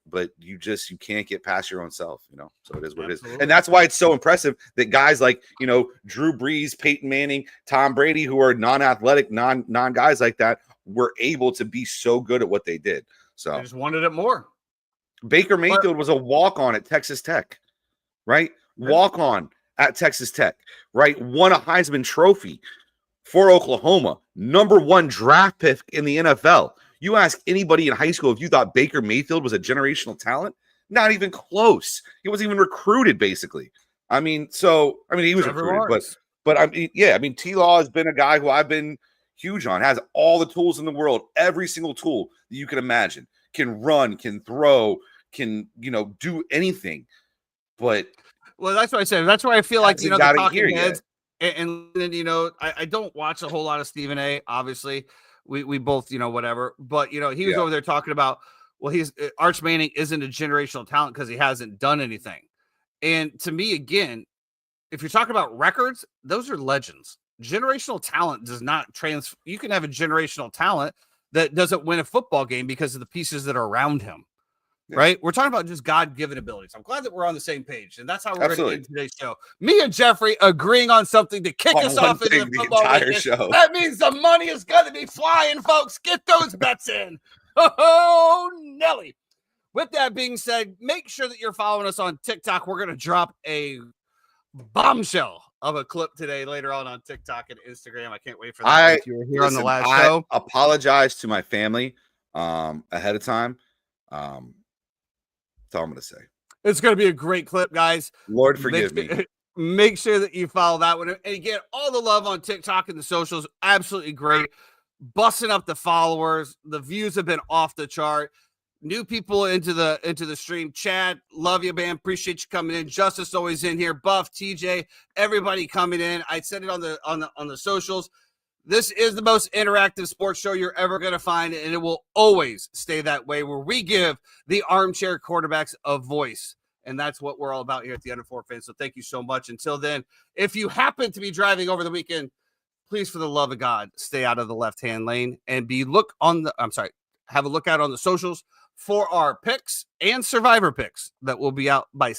S2: but you can't get past your own self, So it is what
S1: Absolutely.
S2: it is. And that's why it's so impressive that guys like, Drew Brees, Peyton Manning, Tom Brady, who are non-athletic, non-guys like that, were able to be so good at what they did. So
S1: I just wanted it more.
S2: Baker Mayfield was a walk-on at Texas Tech, right? Walk-on at Texas Tech, right? Won a Heisman Trophy for Oklahoma, number 1 draft pick in the NFL. You ask anybody in high school if you thought Baker Mayfield was a generational talent, not even close. He wasn't even recruited, basically. He was recruited, but T-Law has been a guy who I've been huge on, has all the tools in the world, every single tool that you can imagine, can run, can throw, can, do anything. But
S1: that's what I said. That's why I feel like, the talking heads, and then, I don't watch a whole lot of Stephen A, obviously. We both, whatever. But, he was over there talking about, Arch Manning isn't a generational talent because he hasn't done anything. And to me, again, if you're talking about records, those are legends. Generational talent does not transfer. You can have a generational talent that doesn't win a football game because of the pieces that are around him. right? We're talking about just God-given abilities. I'm glad that we're on the same page, and that's how we're going to
S2: Absolutely.
S1: end today's show. Me and Jeffrey agreeing on something to kick us
S2: one
S1: off into
S2: thing
S1: the
S2: the
S1: football
S2: entire
S1: weekend.
S2: show.
S1: That means the money is going to be flying, folks. Get those bets in. Oh, Nelly. With that being said, make sure that you're following us on TikTok. We're going to drop a bombshell of a clip today later on TikTok and Instagram. I can't wait for that. If you were here on the last show,
S2: I apologize to my family ahead of time. That's all I'm going to say.
S1: It's going to be a great clip, guys.
S2: Lord, forgive me.
S1: Make sure that you follow that one. And again, all the love on TikTok and the socials, absolutely great. Busting up the followers. The views have been off the chart. New people into the stream. Chad, love you, man. Appreciate you coming in. Justice always in here. Buff, TJ, everybody coming in. I said it on the socials. This is the most interactive sports show you're ever going to find, and it will always stay that way, where we give the armchair quarterbacks a voice. And that's what we're all about here at the Uninformed Fan. So thank you so much. Until then, if you happen to be driving over the weekend, please, for the love of God, stay out of the left-hand lane and have a look out on the socials for our picks and survivor picks that will be out by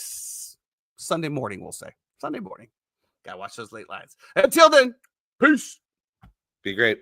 S1: Sunday morning, we'll say. Sunday morning. Gotta watch those late lines. Until then, peace.
S2: Be great.